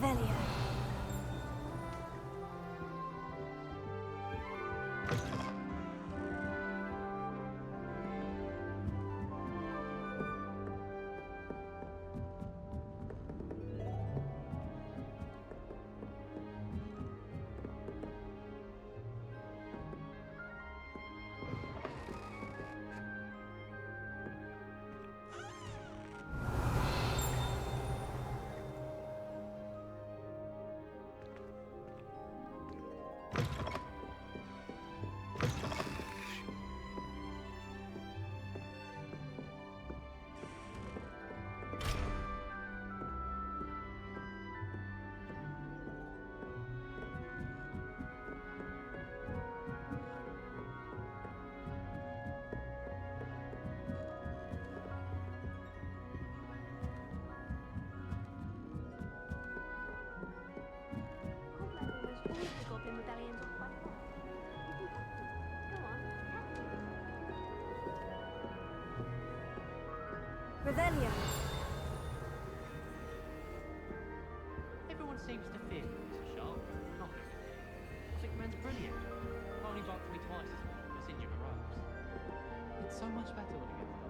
Revelio. Revelio. Everyone seems to fear Mr. Sharp. Not me. Sick man's brilliant. Only bucked me twice as injured a rose. It's so much better when it gets done.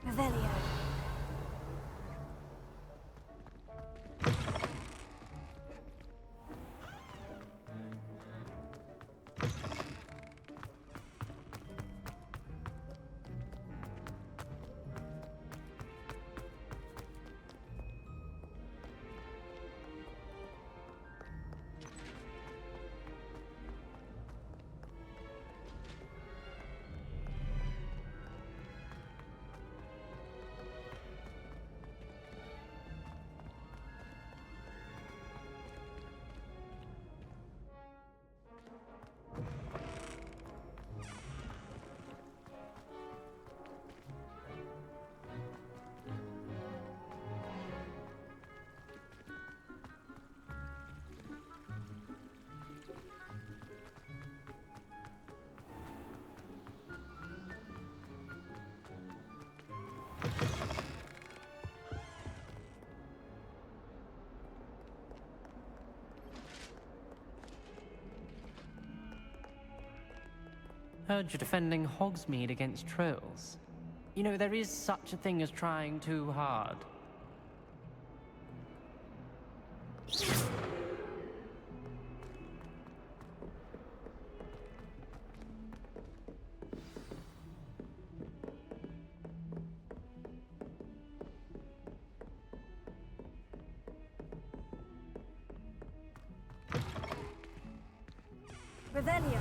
Revelio. Heard you're defending Hogsmeade against trolls. You know, there is such a thing as trying too hard. Revelio.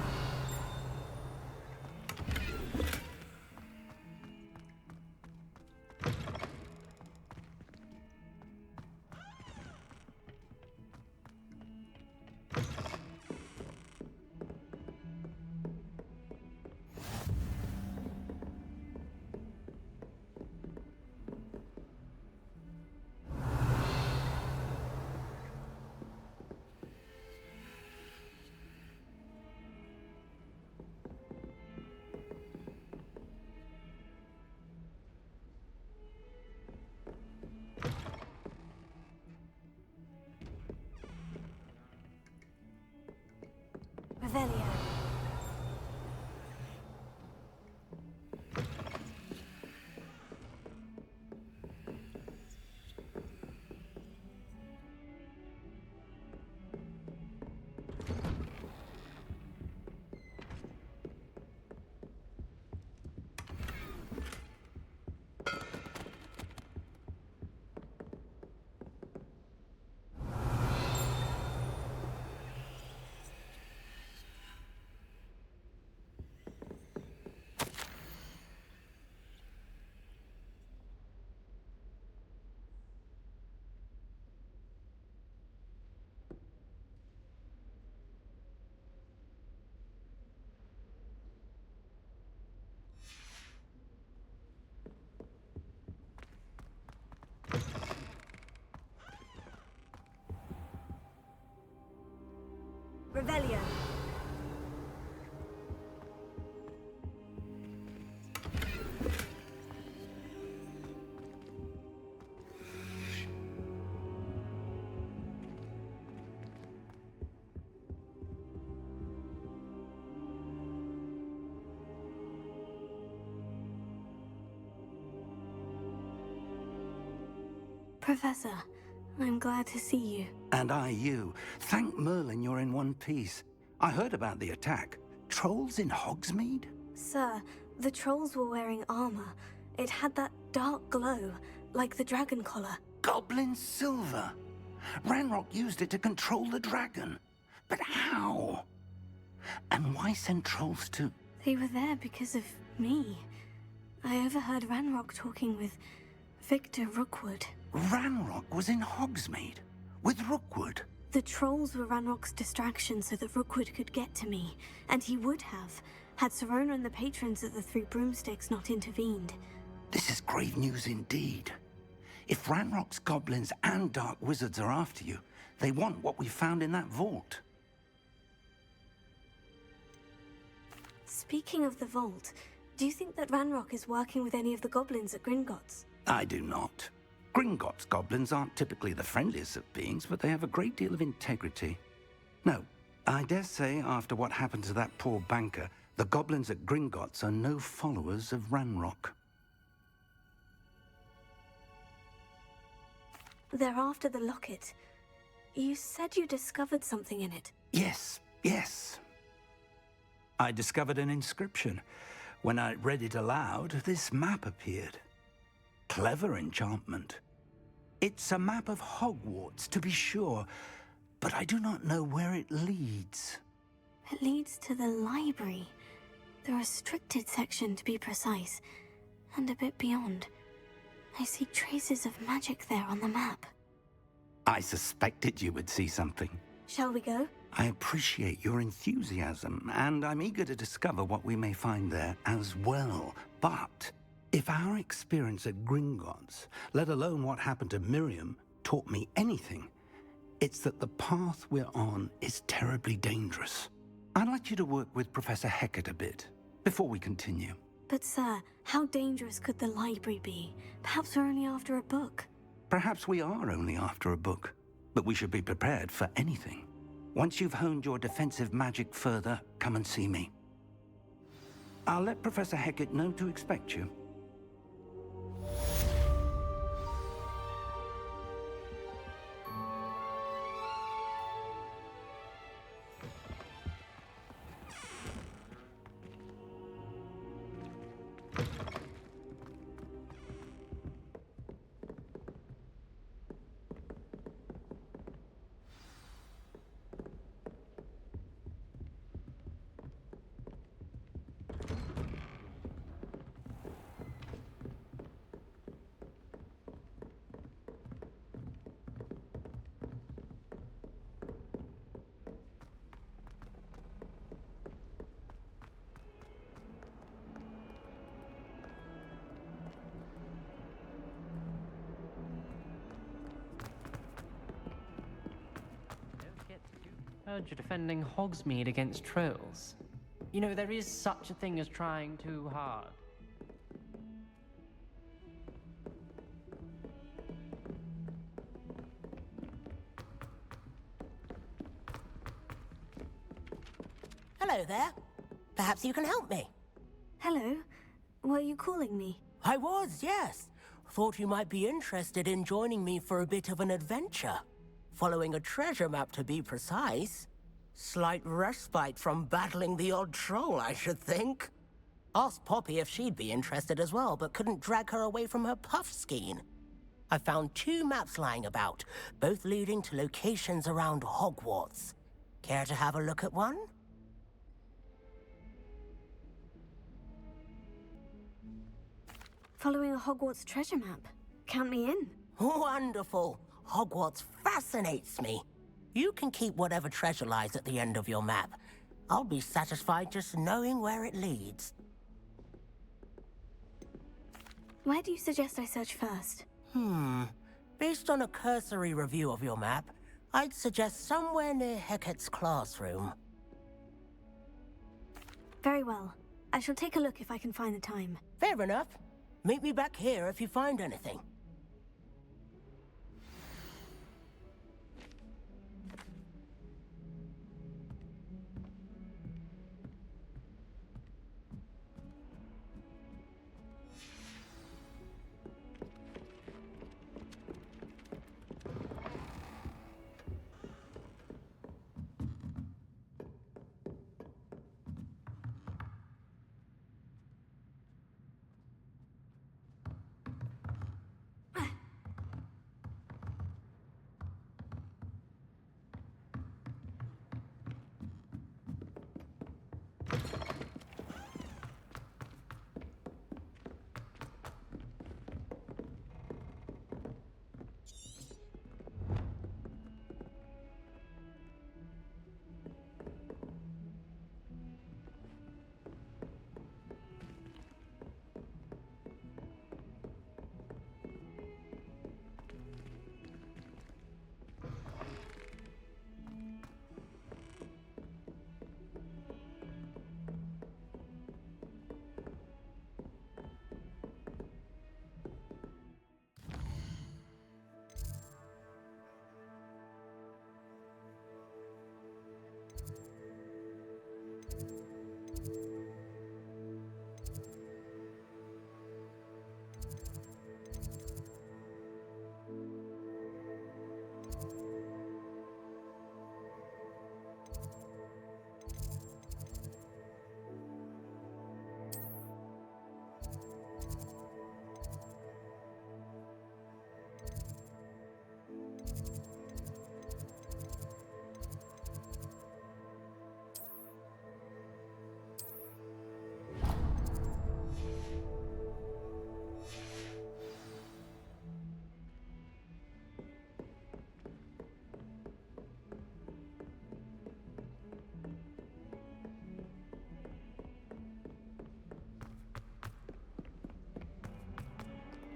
Revelio. Revelio. Professor, I'm glad to see you. And I you. Thank Merlin you're in one piece. I heard about the attack. Trolls in Hogsmeade? Sir, the trolls were wearing armor. It had that dark glow, like the dragon collar. Goblin silver. Ranrock used it to control the dragon. But how? And why send trolls to... They were there because of me. I overheard Ranrock talking with Victor Rookwood. Ranrock was in Hogsmeade with Rookwood. The trolls were Ranrock's distraction so that Rookwood could get to me, and he would have, had Serona and the patrons of the Three Broomsticks not intervened. This is grave news indeed. If Ranrock's goblins and dark wizards are after you, they want what we found in that vault. Speaking of the vault, do you think that Ranrock is working with any of the goblins at Gringotts? I do not. Gringotts goblins aren't typically the friendliest of beings, but they have a great deal of integrity. No, I dare say after what happened to that poor banker, the goblins at Gringotts are no followers of Ranrock. They're after the locket. You said you discovered something in it. Yes. I discovered an inscription. When I read it aloud, this map appeared. Clever enchantment. It's a map of Hogwarts, to be sure, but I do not know where it leads. It leads to the library. The restricted section, to be precise, and a bit beyond. I see traces of magic there on the map. I suspected you would see something. Shall we go? I appreciate your enthusiasm, and I'm eager to discover what we may find there as well. But if our experience at Gringotts, let alone what happened to Miriam, taught me anything, it's that the path we're on is terribly dangerous. I'd like you to work with Professor Hecat a bit, before we continue. But sir, how dangerous could the library be? Perhaps we're only after a book. Perhaps we are only after a book, but we should be prepared for anything. Once you've honed your defensive magic further, come and see me. I'll let Professor Hecat know to expect you. Heard you're defending Hogsmeade against trolls. You know, there is such a thing as trying too hard. Hello there. Perhaps you can help me. Hello? Were you calling me? I was, yes. Thought you might be interested in joining me for a bit of an adventure. Following a treasure map, to be precise. Slight respite from battling the odd troll, I should think. Asked Poppy if she'd be interested as well, but couldn't drag her away from her puff skein. I found 2 maps lying about, both leading to locations around Hogwarts. Care to have a look at one? Following a Hogwarts treasure map. Count me in. Wonderful. Hogwarts fascinates me. You can keep whatever treasure lies at the end of your map. I'll be satisfied just knowing where it leads. Where do you suggest I search first? Based on a cursory review of your map, I'd suggest somewhere near Hecat's classroom. Very well. I shall take a look if I can find the time. Fair enough. Meet me back here if you find anything.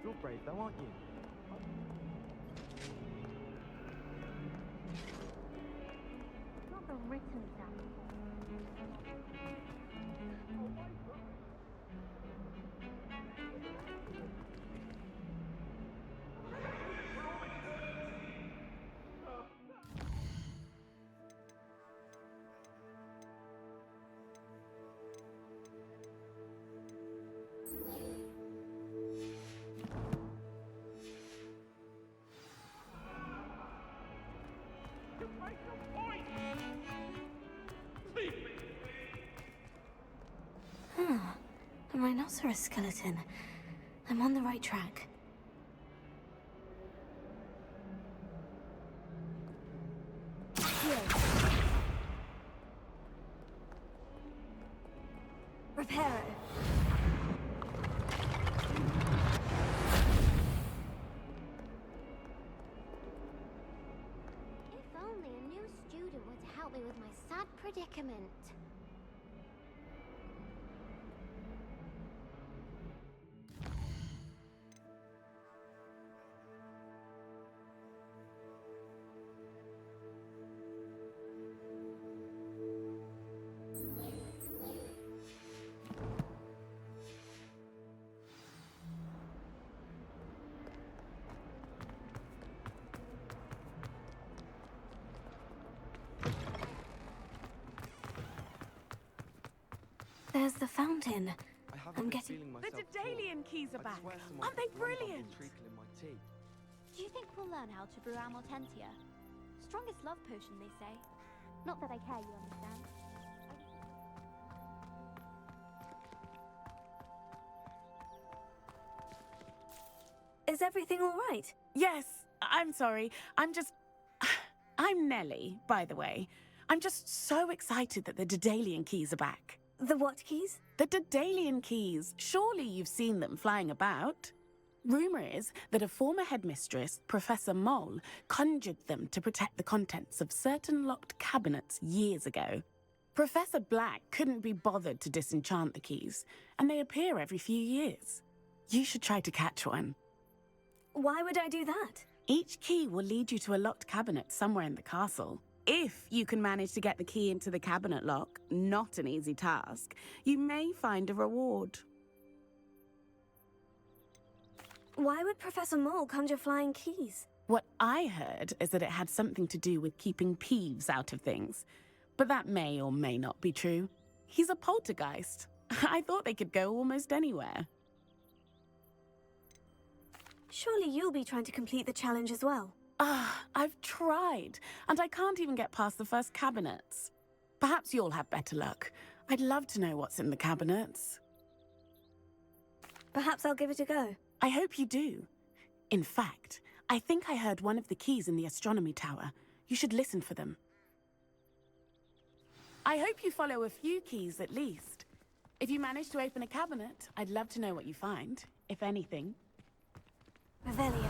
You're brave though, aren't you? Not the written exam. A rhinoceros skeleton. I'm on the right track. Repair it. If only a new student were to help me with my sad predicament. There's the fountain. I haven't I'm been getting... feeling The myself Daedalian keys are I back. swear someone Aren't they put rum bubbles brilliant? treacle in my tea. Do you think we'll learn how to brew Amortentia? Strongest love potion, they say. Not that I care, you understand. Is everything all right? Yes, I'm sorry. I'm Nellie, by the way. I'm just so excited that the Daedalian keys are back. The what keys? The Daedalian keys. Surely you've seen them flying about. Rumour is that a former headmistress, Professor Mole, conjured them to protect the contents of certain locked cabinets years ago. Professor Black couldn't be bothered to disenchant the keys, and they appear every few years. You should try to catch one. Why would I do that? Each key will lead you to a locked cabinet somewhere in the castle. If you can manage to get the key into the cabinet lock, not an easy task, you may find a reward. Why would Professor Mole conjure flying keys? What I heard is that it had something to do with keeping Peeves out of things. But that may or may not be true. He's a poltergeist. I thought they could go almost anywhere. Surely you'll be trying to complete the challenge as well. I've tried, and I can't even get past the first cabinets. Perhaps you'll have better luck. I'd love to know what's in the cabinets. Perhaps I'll give it a go. I hope you do. In fact, I think I heard one of the keys in the astronomy tower. You should listen for them. I hope you follow a few keys at least. If you manage to open a cabinet, I'd love to know what you find, if anything. Revelio.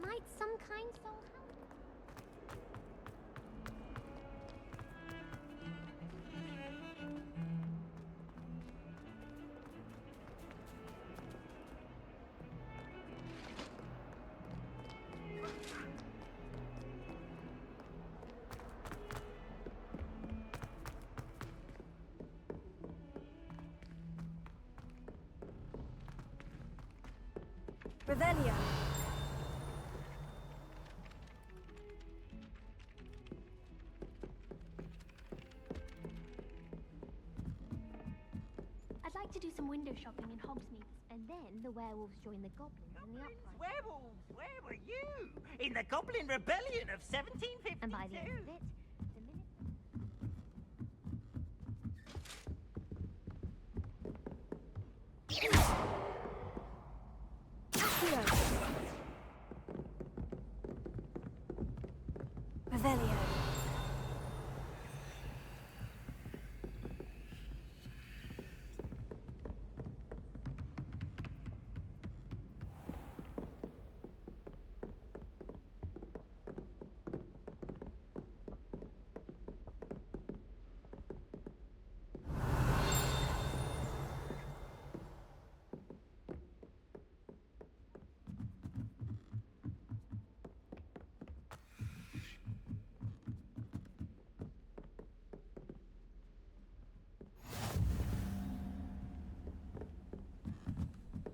Might some kind soul help? Revelio. I'd like to do some window shopping in Hogsmeade, and then the werewolves join the goblins in the uprising. Werewolves, where were you? In the Goblin Rebellion of 1752. And by the end of it, the minute... Accio. Revelio.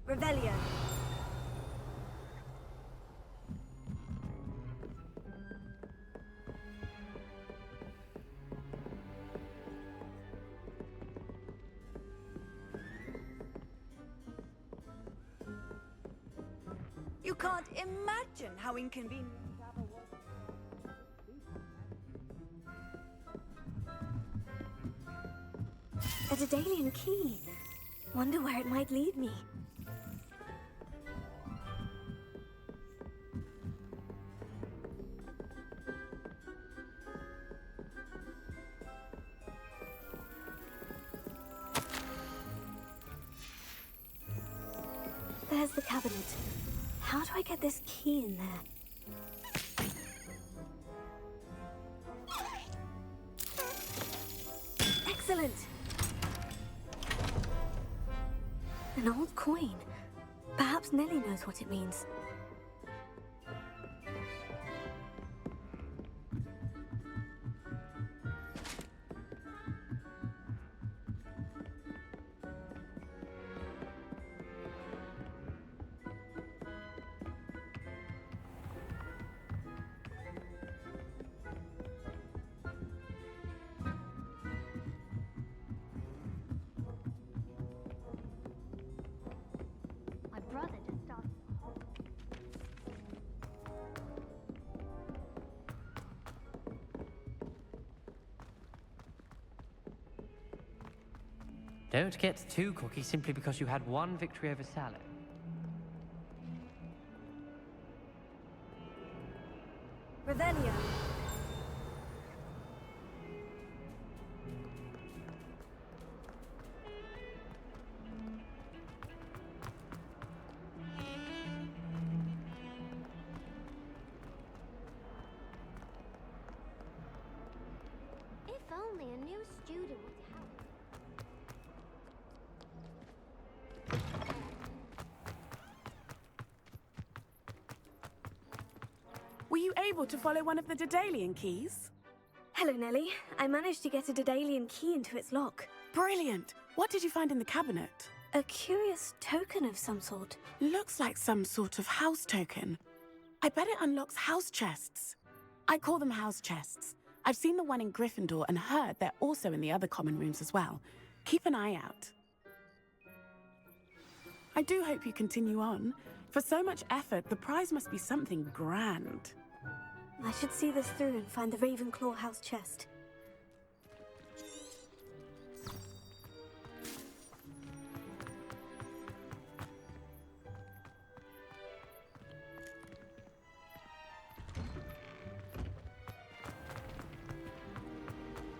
Revelio. You can't imagine how inconvenient that was. A Daedalian key. Wonder where it might lead me. There's the cabinet. How do I get this key in there? Excellent! An old coin. Perhaps Nellie knows what it means. My brother just started... Don't get too cocky simply because you had one victory over Salad. Revelio. you able to follow one of the Daedalian keys? Hello, Nellie. I managed to get a Daedalian key into its lock. Brilliant! What did you find in the cabinet? A curious token of some sort. Looks like some sort of house token. I bet it unlocks house chests. I call them house chests. I've seen the one in Gryffindor and heard they're also in the other common rooms as well. Keep an eye out. I do hope you continue on. For so much effort, the prize must be something grand. I should see this through and find the Ravenclaw house chest.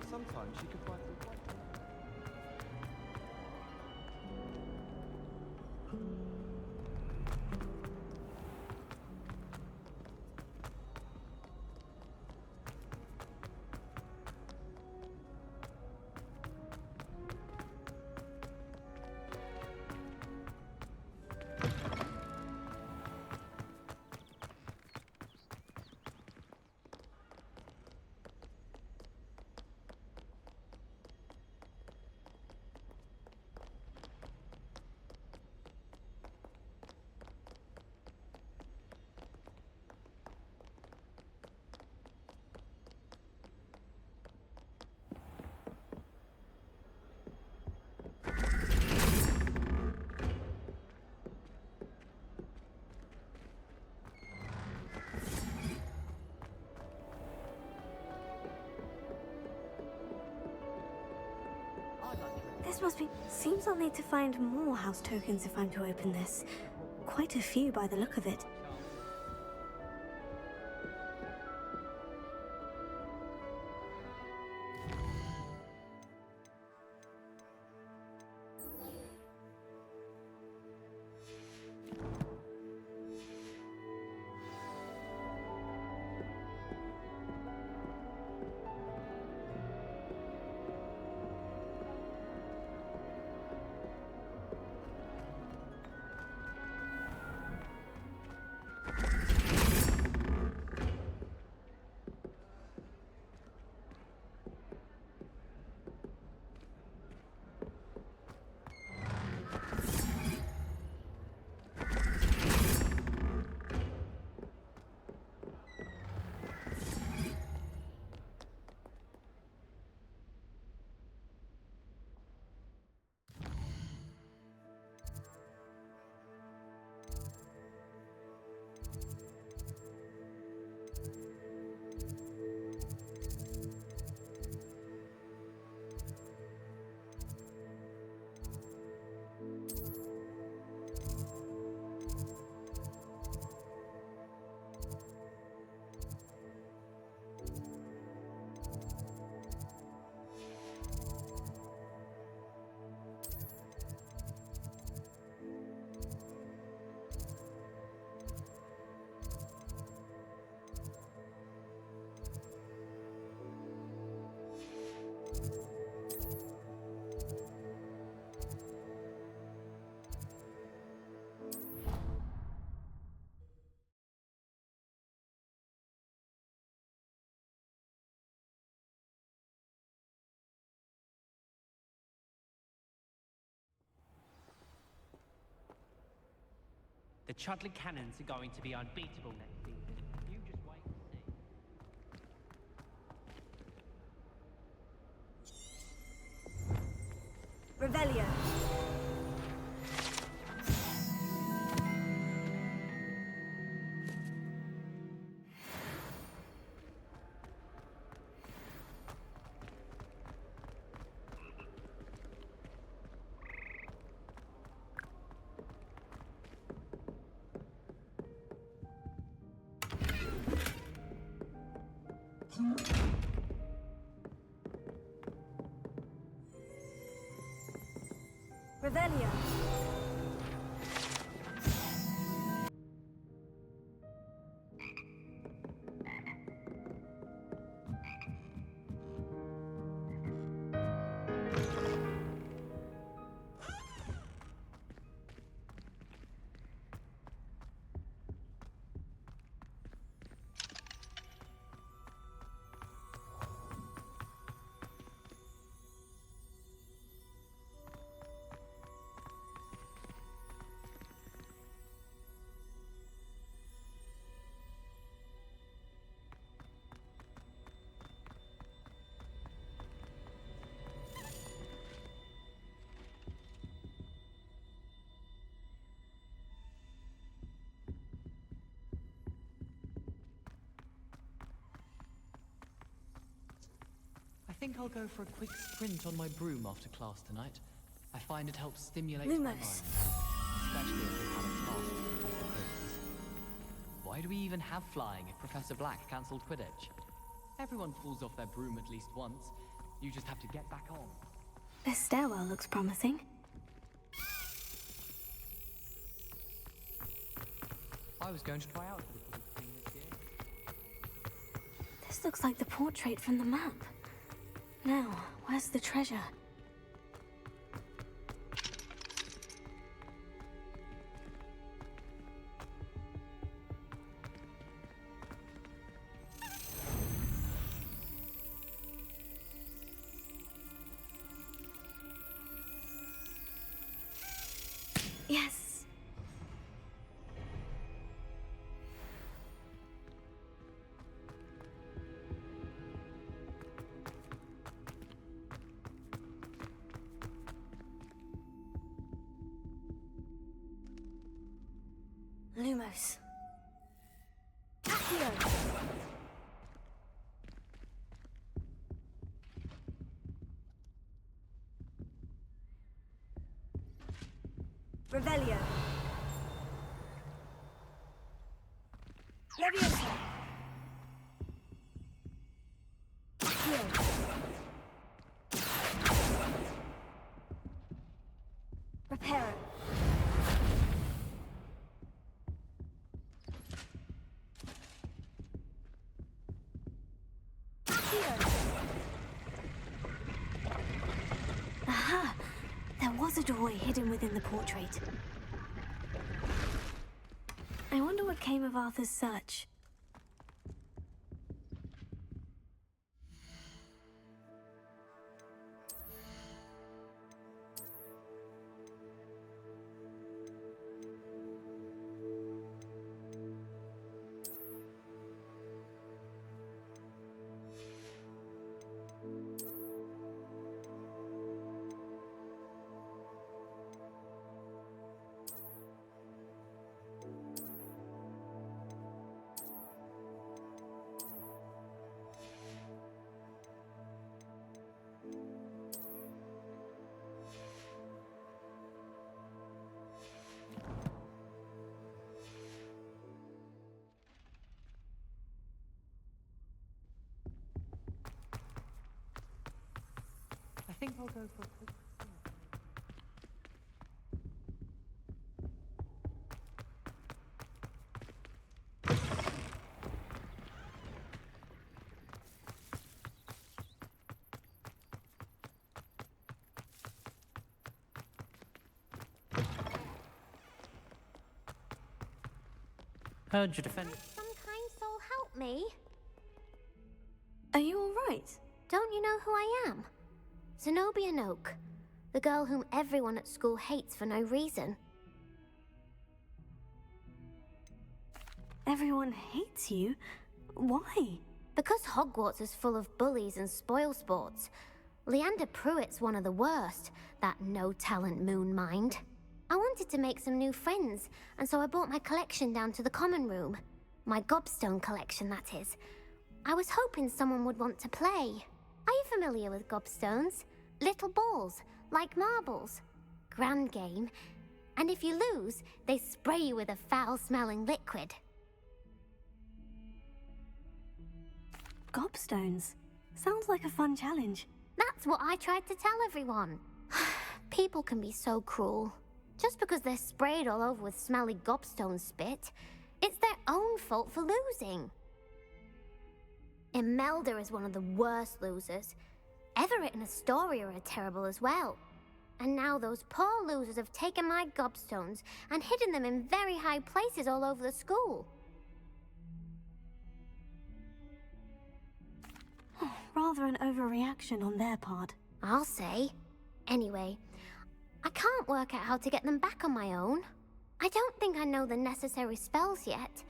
Sometimes you can find the right. This must be... Seems I'll need to find more house tokens if I'm to open this. Quite a few by the look of it. The Chudley Cannons are going to be unbeatable next season. You just wait and see. Revelio. Revelio. think I'll go for a quick sprint on my broom after class tonight. I find it helps stimulate my mind, Lumos. especially if we've had a class with Professor Quidditch. Why do we even have flying if Professor Black cancelled Quidditch? Everyone falls off their broom at least once. You just have to get back on. This stairwell looks promising. I was going to try out for the Quidditch team this year. This looks like the portrait from the map. Now, where's the treasure? Yes. Lumos. Accio. Revelio. Leviosa. Accio. Reparo. Aha! There was a doorway hidden within the portrait. I wonder what came of Arthur's search. I think I'll go for a quick sprint. Heard you defend. Some kind soul help me. Are you all right? Don't you know who I am? Zenobia Noak, the girl whom everyone at school hates for no reason. Everyone hates you? Why? Because Hogwarts is full of bullies and spoilsports. Leander Pruitt's one of the worst, that no-talent moon mind. I wanted to make some new friends, and so I brought my collection down to the common room. My gobstone collection, that is. I was hoping someone would want to play. Are you familiar with gobstones? Little balls, like marbles. Grand game. And if you lose, they spray you with a foul-smelling liquid. Gobstones. Sounds like a fun challenge. That's what I tried to tell everyone. People can be so cruel. Just because they're sprayed all over with smelly gobstone spit, it's their own fault for losing. Imelda is one of the worst losers. Everett and Astoria are terrible as well. And now those poor losers have taken my gobstones and hidden them in very high places all over the school. Rather an overreaction on their part. I'll say. Anyway, I can't work out how to get them back on my own. I don't think I know the necessary spells yet.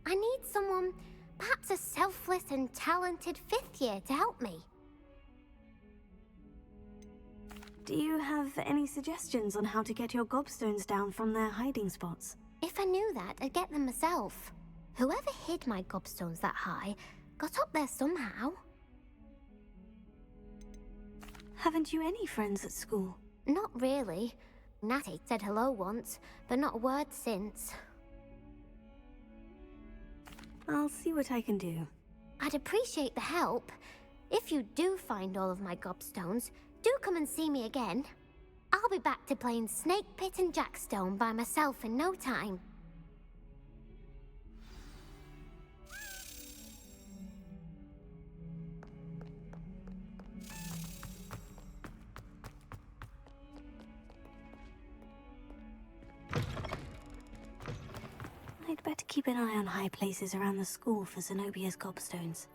I need someone, perhaps a selfless and talented fifth year to help me. Do you have any suggestions on how to get your gobstones down from their hiding spots? If I knew that, I'd get them myself. Whoever hid my gobstones that high got up there somehow. Haven't you any friends at school? Not really. Natty said hello once, but not a word since. I'll see what I can do. I'd appreciate the help. If you do find all of my gobstones, do come and see me again. I'll be back to playing Snake Pit and Jackstone by myself in no time. I'd better keep an eye on high places around the school for Zenobia's gobstones.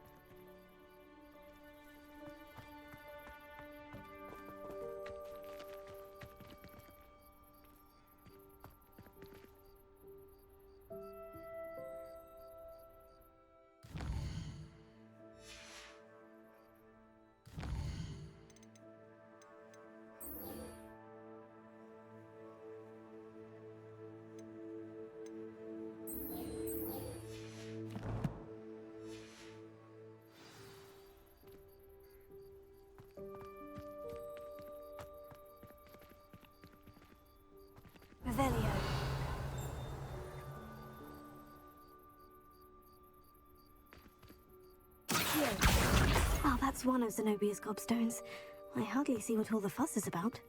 Revelio. Well, that's one of Zenobia's gobstones. I hardly see what all the fuss is about.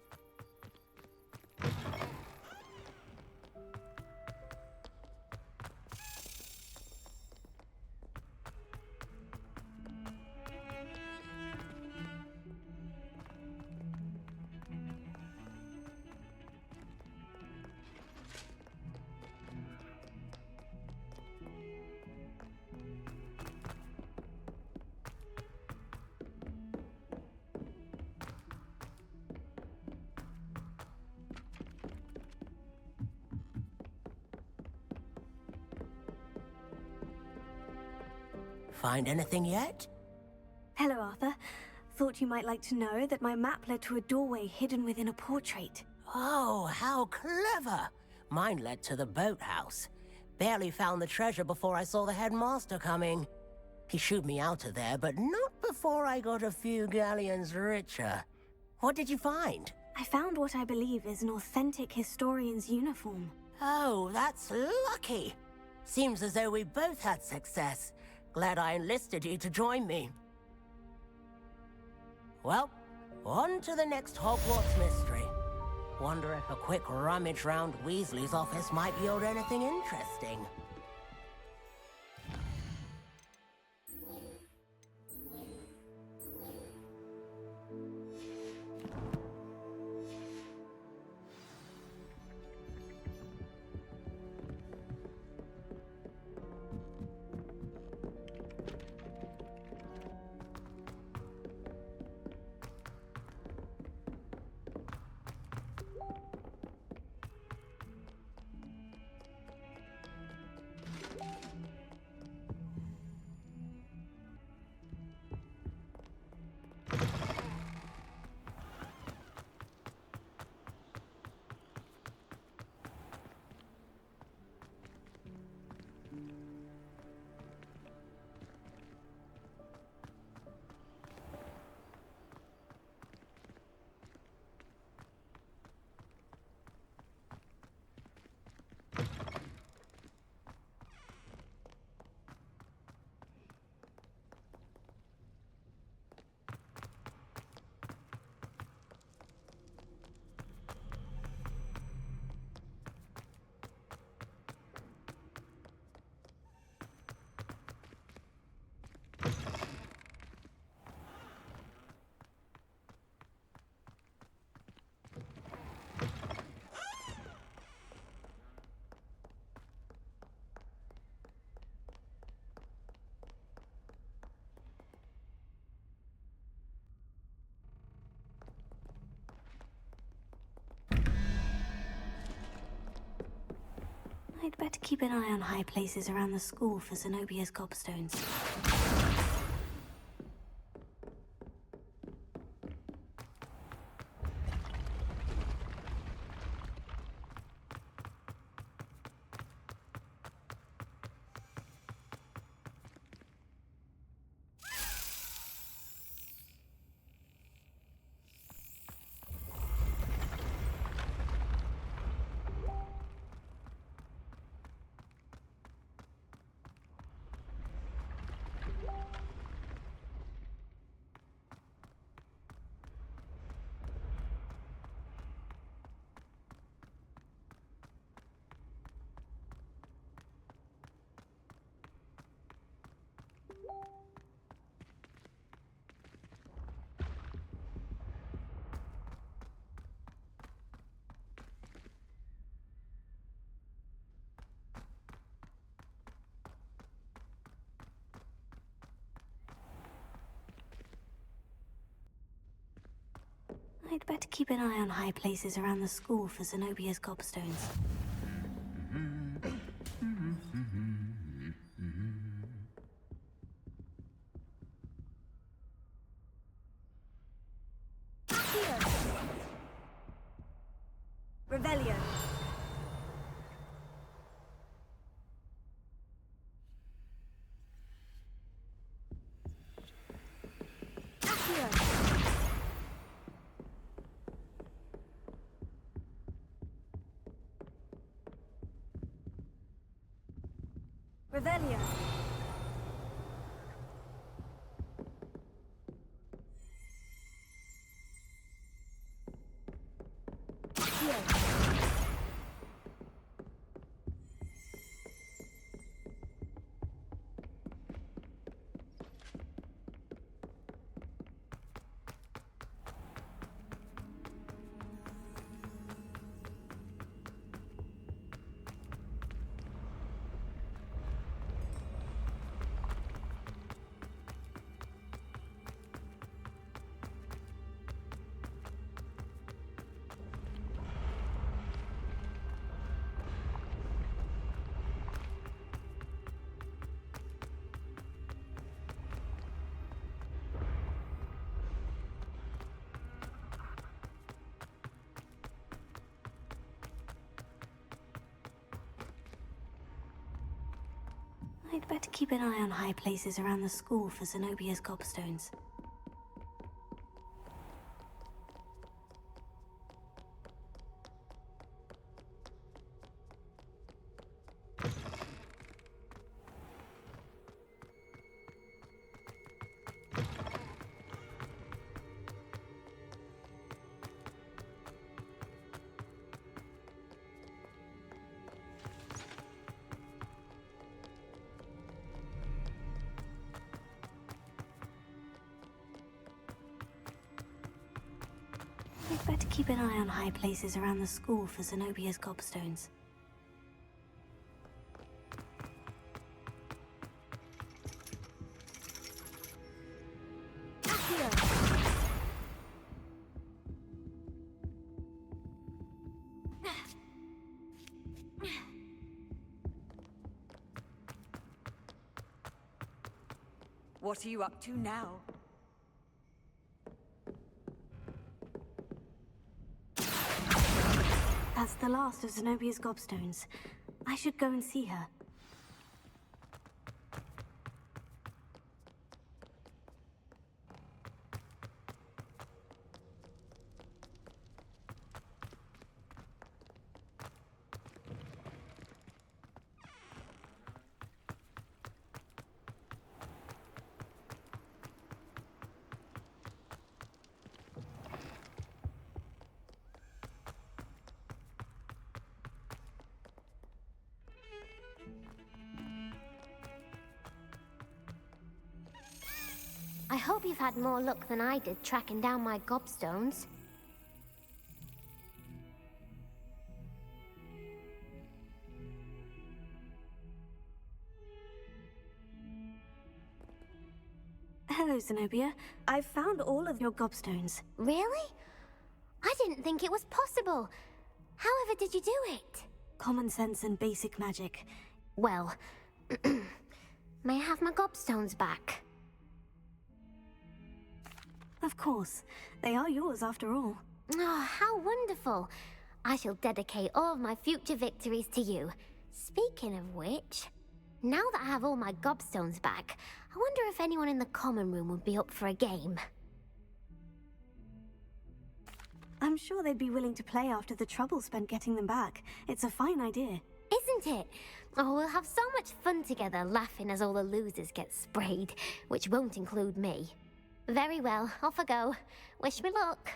Find anything yet? Hello, Arthur. Thought you might like to know that my map led to a doorway hidden within a portrait. Oh, how clever! Mine led to the boathouse. Barely found the treasure before I saw the headmaster coming. He shooed me out of there, but not before I got a few galleons richer. What did you find? I found what I believe is an authentic historian's uniform. Oh, that's lucky. Seems as though we both had success. Glad I enlisted you to join me. Well, on to the next Hogwarts mystery. Wonder if a quick rummage round Weasley's office might yield anything interesting. I'd better keep an eye on high places around the school for Zenobia's gobstones. I'd better keep an eye on high places around the school for Zenobia's gobstones. Revelio. Revelio. I'd better keep an eye on high places around the school for Zenobia's gobstones. I'd better keep an eye on high places around the school for Zenobia's gobstones. What are you up to now? That's the last of Zenobia's gobstones. I should go and see her. I hope you've had more luck than I did tracking down my gobstones. Hello, Zenobia. I've found all of your gobstones. Really? I didn't think it was possible. However did you do it? Common sense and basic magic. Well, may I have my gobstones back? Of course. They are yours after all. Oh, how wonderful. I shall dedicate all of my future victories to you. Speaking of which, now that I have all my gobstones back, I wonder if anyone in the common room would be up for a game. I'm sure they'd be willing to play after the trouble spent getting them back. It's a fine idea. Isn't it? Oh, we'll have so much fun together, laughing as all the losers get sprayed, which won't include me. Very well, off I go. Wish me luck.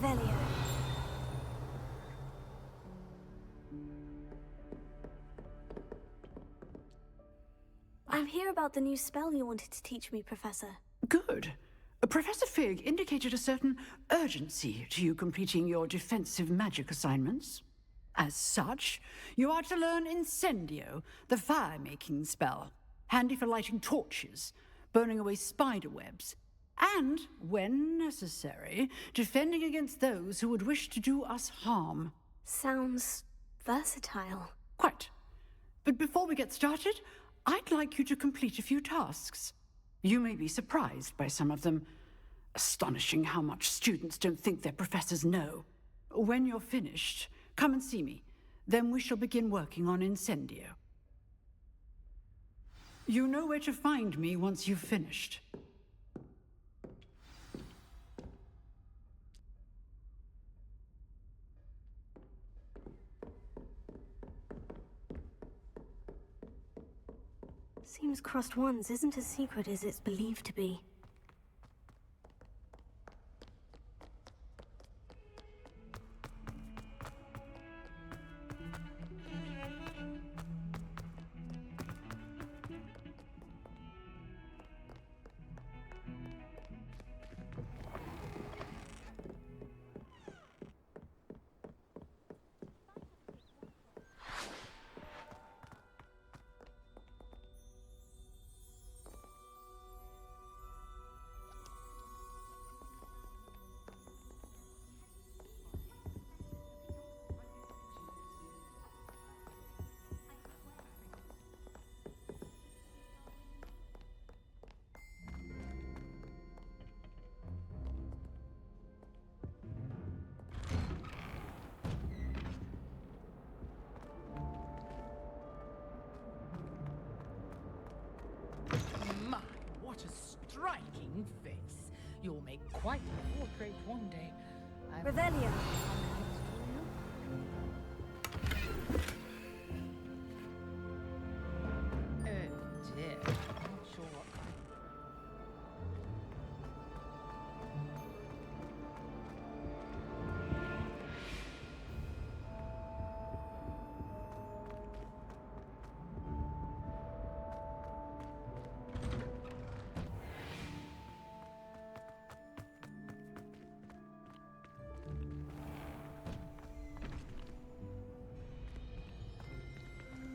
Revelio. I'm here about the new spell you wanted to teach me, Professor. Good. Professor Fig indicated a certain urgency to you completing your defensive magic assignments. As such, you are to learn Incendio, the fire-making spell, handy for lighting torches, burning away spider webs, and, when necessary, defending against those who would wish to do us harm. Sounds versatile. Quite. But before we get started, I'd like you to complete a few tasks. You may be surprised by some of them. Astonishing how much students don't think their professors know. When you're finished, come and see me. Then we shall begin working on Incendio. You know where to find me once you've finished. Seems Crossed Wands isn't as secret as it's believed to be. My, what a striking face. You'll make quite a portrait one day. Revelio. Oh dear. I'm not sure what kind.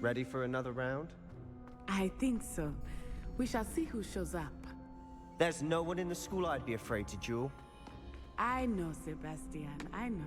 Ready for another round? I think so. We shall see who shows up. There's no one in the school I'd be afraid to duel. I know, Sebastian. I know.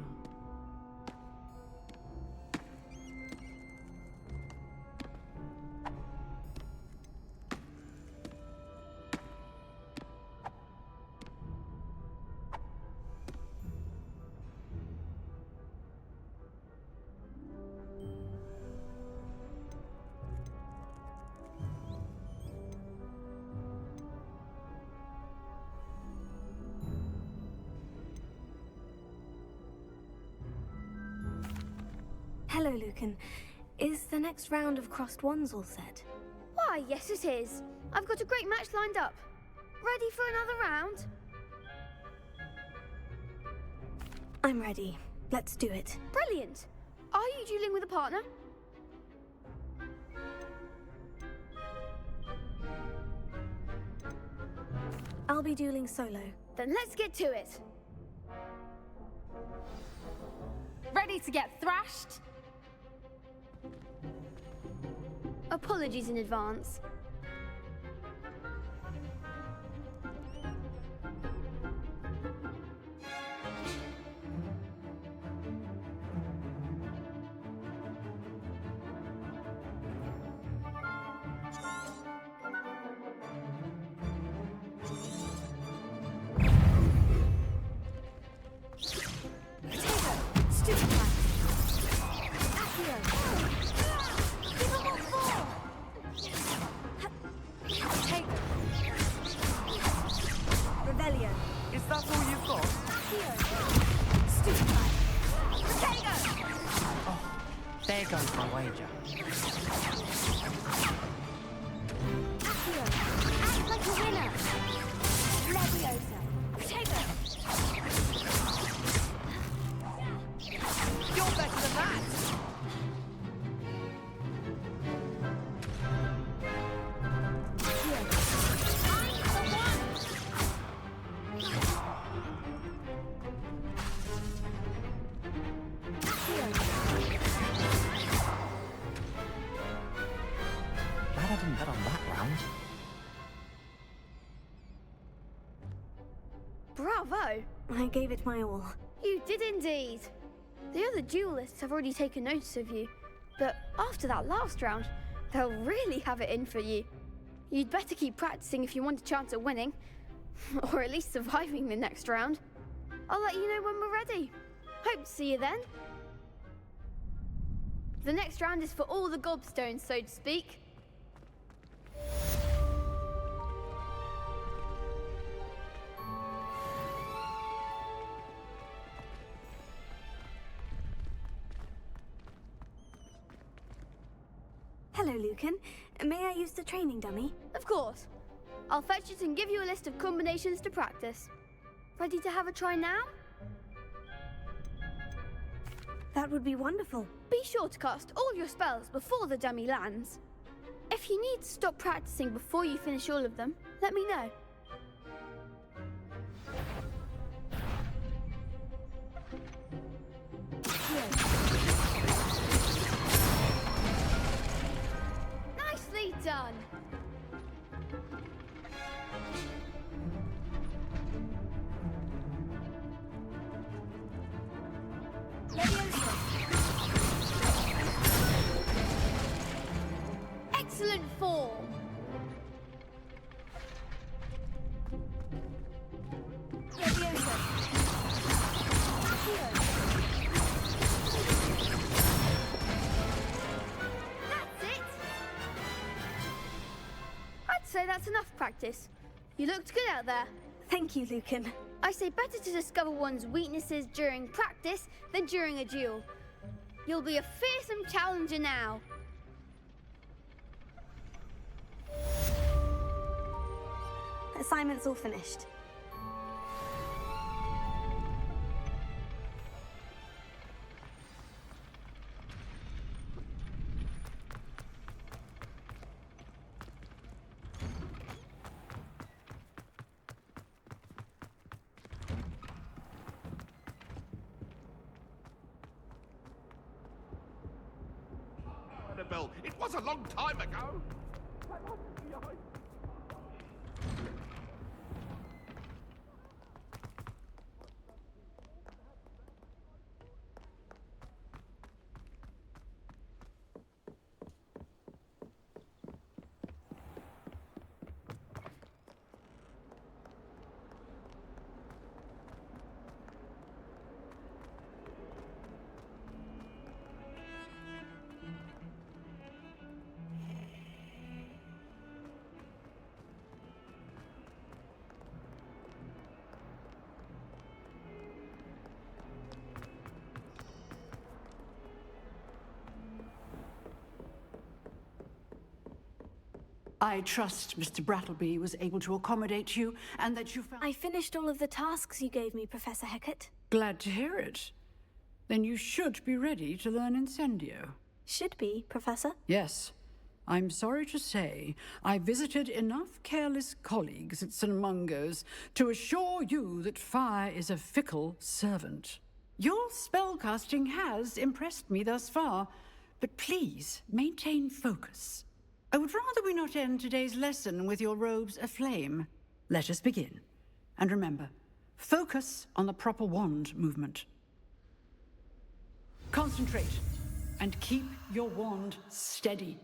Hello, Lucan. Is the next round of Crossed Wands all set? Why, yes it is. I've got a great match lined up. Ready for another round? I'm ready. Let's do it. Brilliant. Are you dueling with a partner? I'll be dueling solo. Then let's get to it. Ready to get thrashed? Apologies in advance. Is that all you've got? There goes my wager. Act like a winner! Leviosa! Glad I didn't bet on that round. Bravo! I gave it my all. You did indeed. The other duelists have already taken notice of you, but after that last round, they'll really have it in for you. You'd better keep practicing if you want a chance at winning, or at least surviving the next round. I'll let you know when we're ready. Hope to see you then. The next round is for all the gobstones, so to speak. Hello, Lucan. May I use the training dummy? Of course. I'll fetch it and give you a list of combinations to practice. Ready to have a try now? That would be wonderful. Be sure to cast all your spells before the dummy lands. If you need to stop practicing before you finish all of them, let me know. Nicely done! Excellent form! That's it! I'd say that's enough practice. You looked good out there. Thank you, Lucan. I say better to discover one's weaknesses during practice than during a duel. You'll be a fearsome challenger now. Assignment's all finished. Annabelle, it was a long time ago. I trust Mr. Brattleby was able to accommodate you and that you found... I finished all of the tasks you gave me, Professor Hecat. Glad to hear it. Then you should be ready to learn Incendio. Should be, Professor. Yes. I'm sorry to say, I visited enough careless colleagues at St. Mungo's to assure you that fire is a fickle servant. Your spellcasting has impressed me thus far, but please maintain focus. I would rather we not end today's lesson with your robes aflame. Let us begin. And remember, focus on the proper wand movement. Concentrate, and keep your wand steady.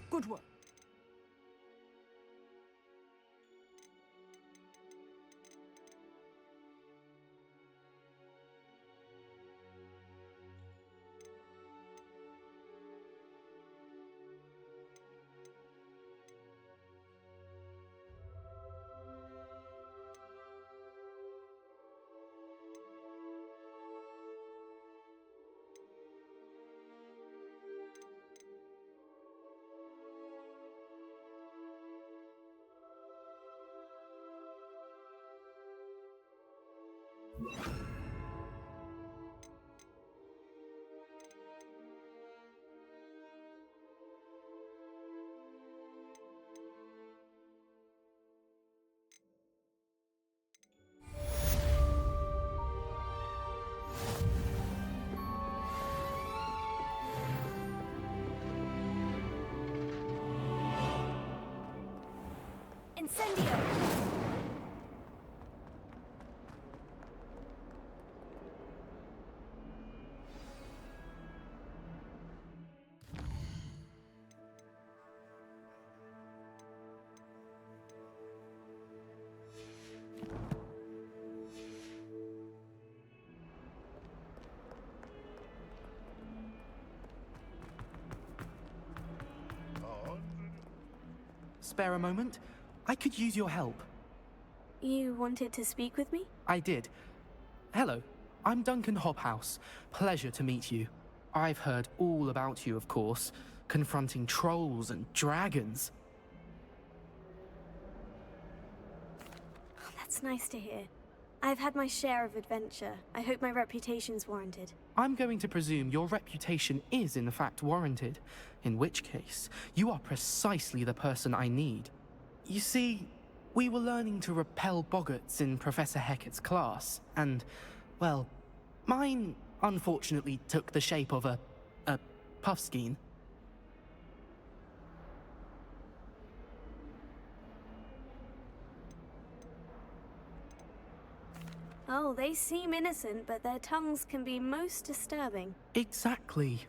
Good work. Incendio! Spare a moment? I could use your help. You wanted to speak with me? I did. Hello, I'm Duncan Hobhouse. Pleasure to meet you. I've heard all about you, of course, confronting trolls and dragons. Oh, that's nice to hear. I've had my share of adventure. I hope my reputation's warranted. I'm going to presume your reputation is in fact warranted, in which case, you are precisely the person I need. You see, we were learning to repel boggarts in Professor Hecat's class, and, well, mine unfortunately took the shape of a puffskein. Oh, they seem innocent, but their tongues can be most disturbing. Exactly.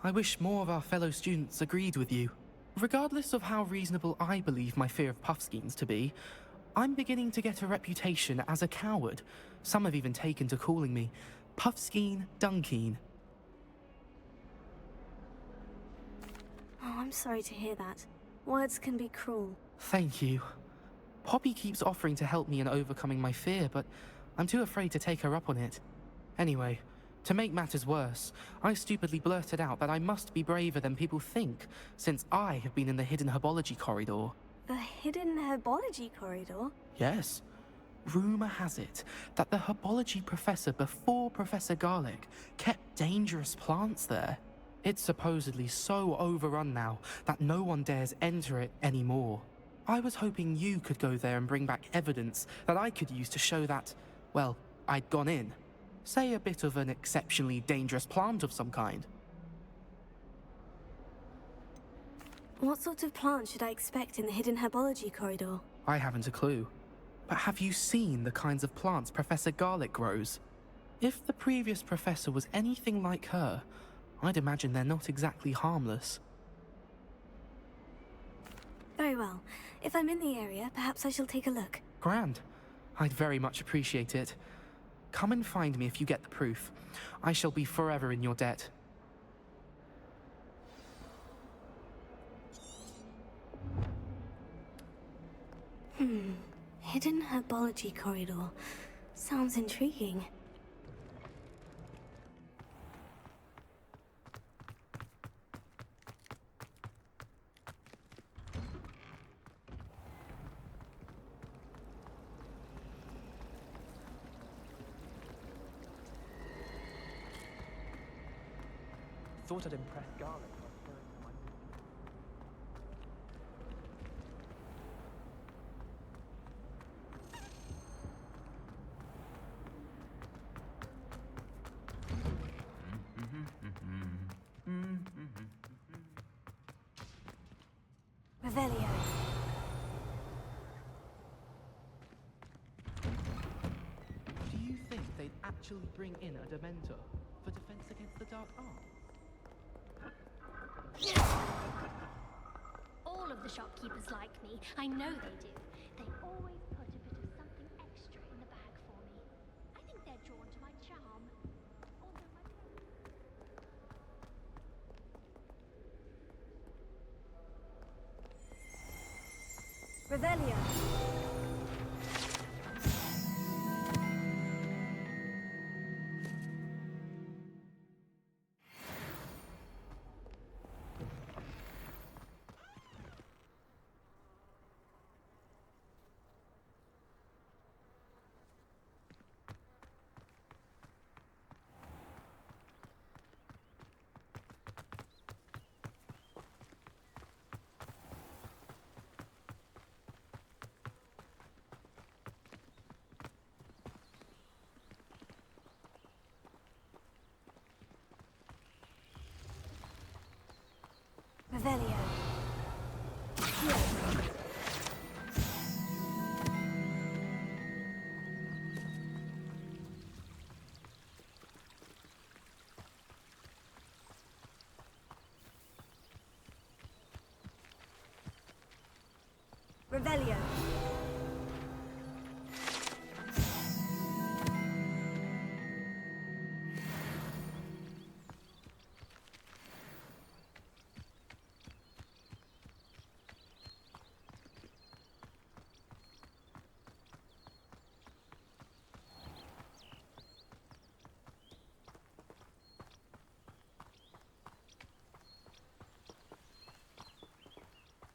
I wish more of our fellow students agreed with you. Regardless of how reasonable I believe my fear of puffskeins to be, I'm beginning to get a reputation as a coward. Some have even taken to calling me Puffskein Dunkeen. Oh, I'm sorry to hear that. Words can be cruel. Thank you. Poppy keeps offering to help me in overcoming my fear, but I'm too afraid to take her up on it. Anyway, to make matters worse, I stupidly blurted out that I must be braver than people think, since I have been in the hidden herbology corridor. The hidden herbology corridor? Yes. Rumor has it that the herbology professor before Professor Garlic kept dangerous plants there. It's supposedly so overrun now that no one dares enter it anymore. I was hoping you could go there and bring back evidence that I could use to show that, well, I'd gone in. Say a bit of an exceptionally dangerous plant of some kind. What sort of plant should I expect in the hidden herbology corridor? I haven't a clue. But have you seen the kinds of plants Professor Garlic grows? If the previous professor was anything like her, I'd imagine they're not exactly harmless. Very well. If I'm in the area, perhaps I shall take a look. Grand. I'd very much appreciate it. Come and find me if you get the proof. I shall be forever in your debt. Hidden herbology corridor. Sounds intriguing. Thought I'd impress Garlic. Revelio. Do you think they'd actually bring in a Dementor for defense against the dark arts? All of the shopkeepers like me. I know they do. They always put a bit of something extra in the bag for me. I think they're drawn to my charm. Although my... Revelio. Revelio. Revelio.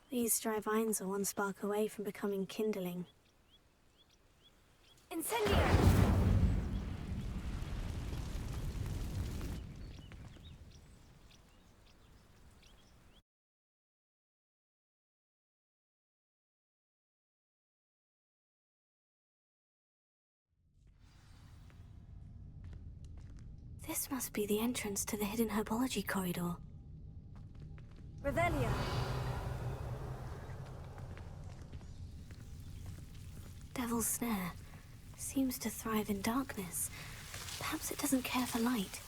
These dry vines are one spark away from becoming kindling. Incendio! This must be the entrance to the hidden herbology corridor. Revelio. Devil's Snare seems to thrive in darkness. Perhaps it doesn't care for light.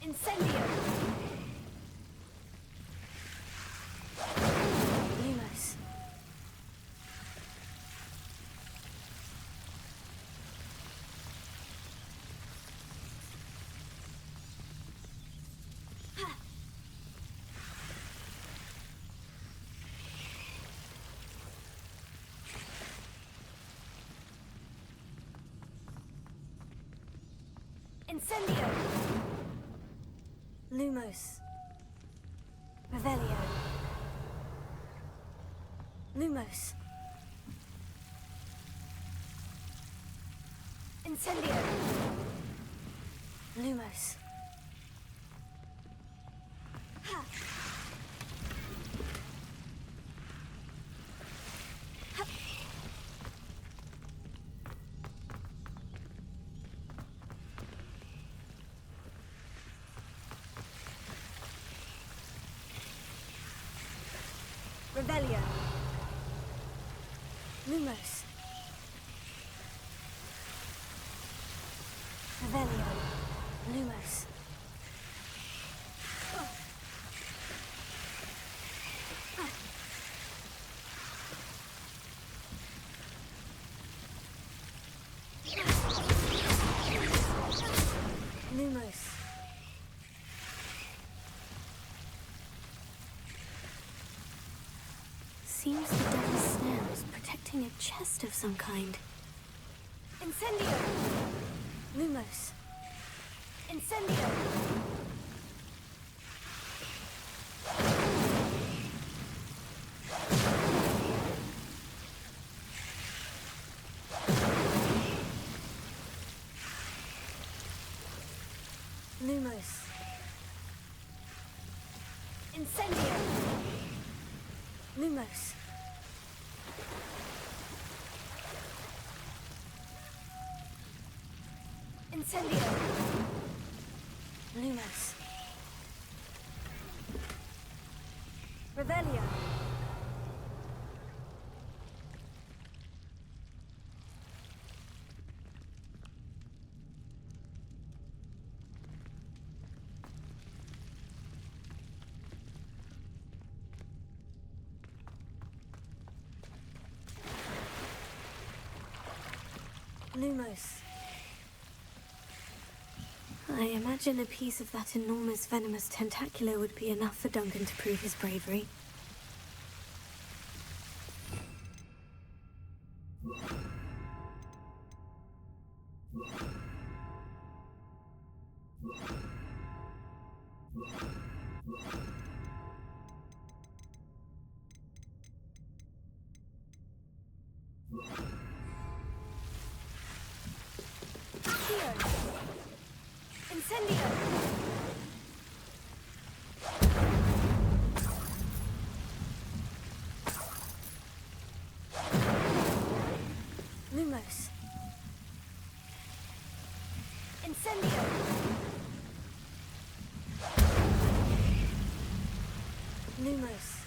Incendio! Lumos. Incendio! Lumos. Revelio. Lumos. Incendio! Lumos. Ha! Ha! Revelio. Lumos. Revelio. Lumos. Lumos. Seems the Devil's Snare is protecting a chest of some kind. Incendio! Lumos. Incendio! Lumos. Incendio! Lumos. Incendio! Lumos. Revelio. Lumos. I imagine a piece of that enormous venomous tentacular would be enough for Duncan to prove his bravery. Incendio! Lumos. Incendio! Lumos.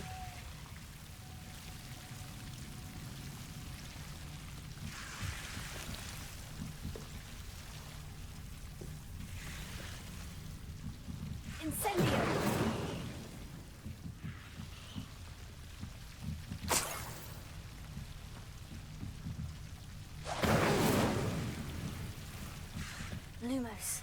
Incendio. Lumos.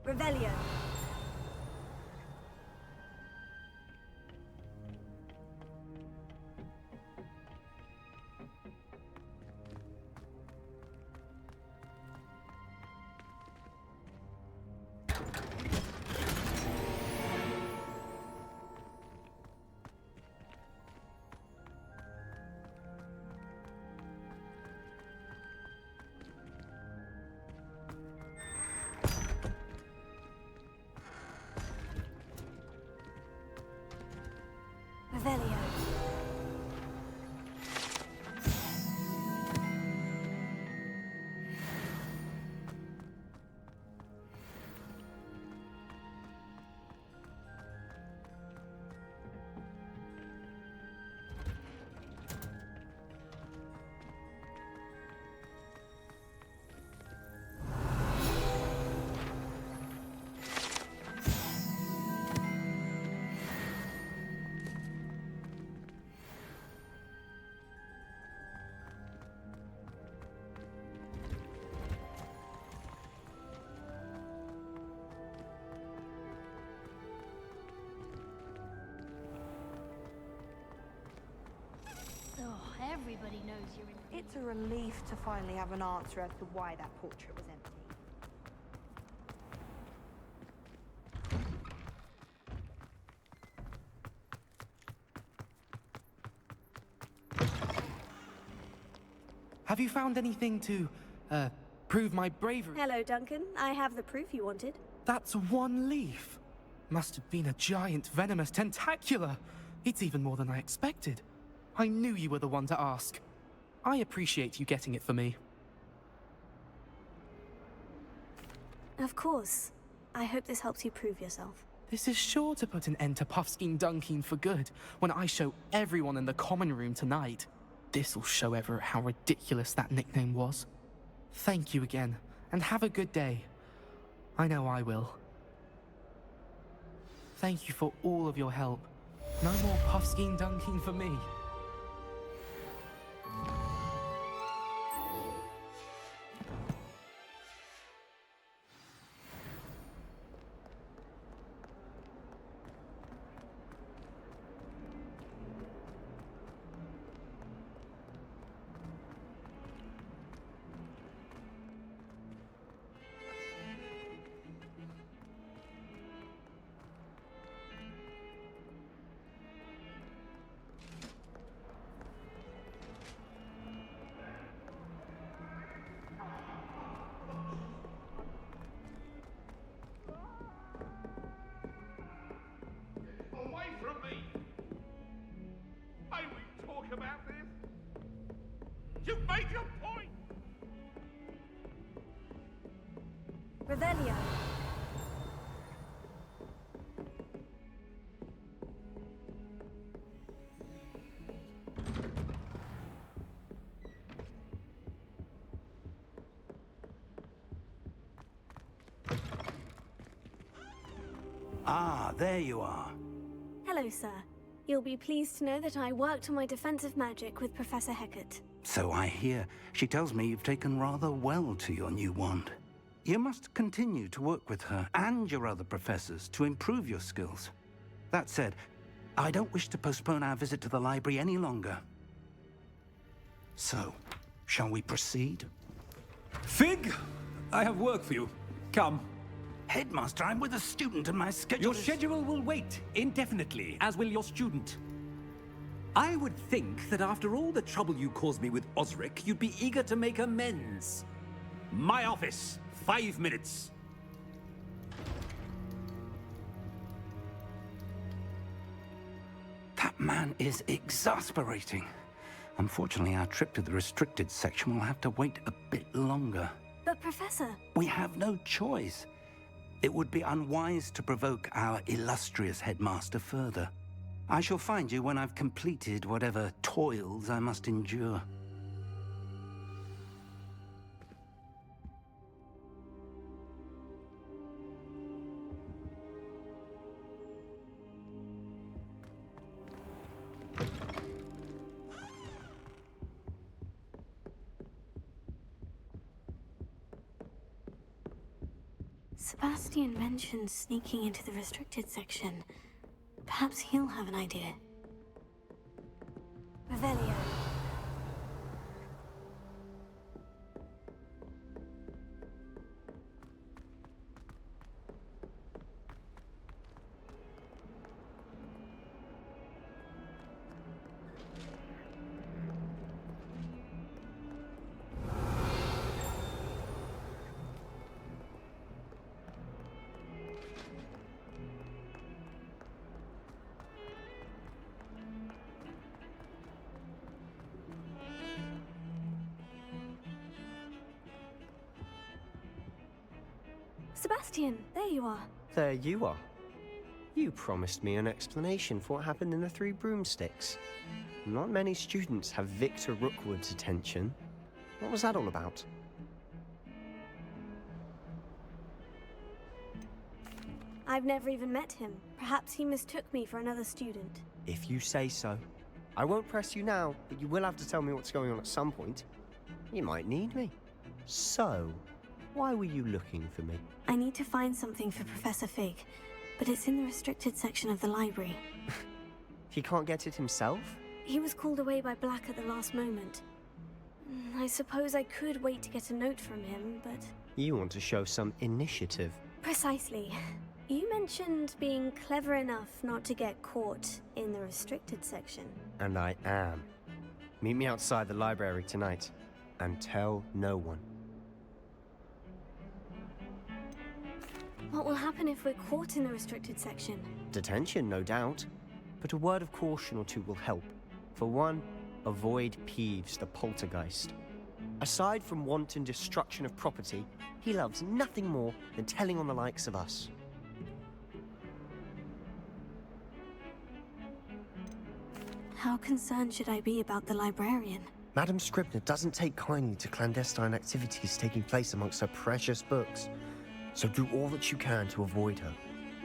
Revelio. Revelio. Oh, everybody knows you're in. It's a relief to finally have an answer as to why that portrait was empty. Have you found anything to, prove my bravery? Hello, Duncan. I have the proof you wanted. That's one leaf. Must have been a giant venomous tentacula. It's even more than I expected. I knew you were the one to ask. I appreciate you getting it for me. Of course. I hope this helps you prove yourself. This is sure to put an end to Puffskein Dunkeen for good when I show everyone in the common room tonight. This'll show Everett how ridiculous that nickname was. Thank you again, and have a good day. I know I will. Thank you for all of your help. No more Puffskein Dunkeen for me. Away from me! May we talk about this? You've made your point! Revelio. Ah, there you are. Hello, sir. You'll be pleased to know that I worked on my defensive magic with Professor Hecat. So I hear. She tells me you've taken rather well to your new wand. You must continue to work with her and your other professors to improve your skills. That said, I don't wish to postpone our visit to the library any longer. So, shall we proceed? Fig, I have work for you. Come. Headmaster, I'm with a student and my schedule Your schedule will wait indefinitely, as will your student. I would think that after all the trouble you caused me with Osric, you'd be eager to make amends. My office, 5 minutes. That man is exasperating. Unfortunately, our trip to the restricted section will have to wait a bit longer. But Professor... We have no choice. It would be unwise to provoke our illustrious headmaster further. I shall find you when I've completed whatever toils I must endure. Sebastian mentioned sneaking into the restricted section. Perhaps he'll have an idea. Revelio. Sebastian, there you are. There you are. You promised me an explanation for what happened in the Three Broomsticks. Not many students have Victor Rookwood's attention. What was that all about? I've never even met him. Perhaps he mistook me for another student. If you say so. I won't press you now, but you will have to tell me what's going on at some point. You might need me. So, why were you looking for me? I need to find something for Professor Fig, but it's in the restricted section of the library. He can't get it himself? He was called away by Black at the last moment. I suppose I could wait to get a note from him, but... You want to show some initiative. Precisely. You mentioned being clever enough not to get caught in the restricted section. And I am. Meet me outside the library tonight, and tell no one. What will happen if we're caught in the restricted section? Detention, no doubt. But a word of caution or two will help. For one, avoid Peeves the poltergeist. Aside from wanton destruction of property, he loves nothing more than telling on the likes of us. How concerned should I be about the librarian? Madame Scribner doesn't take kindly to clandestine activities taking place amongst her precious books. So do all that you can to avoid her.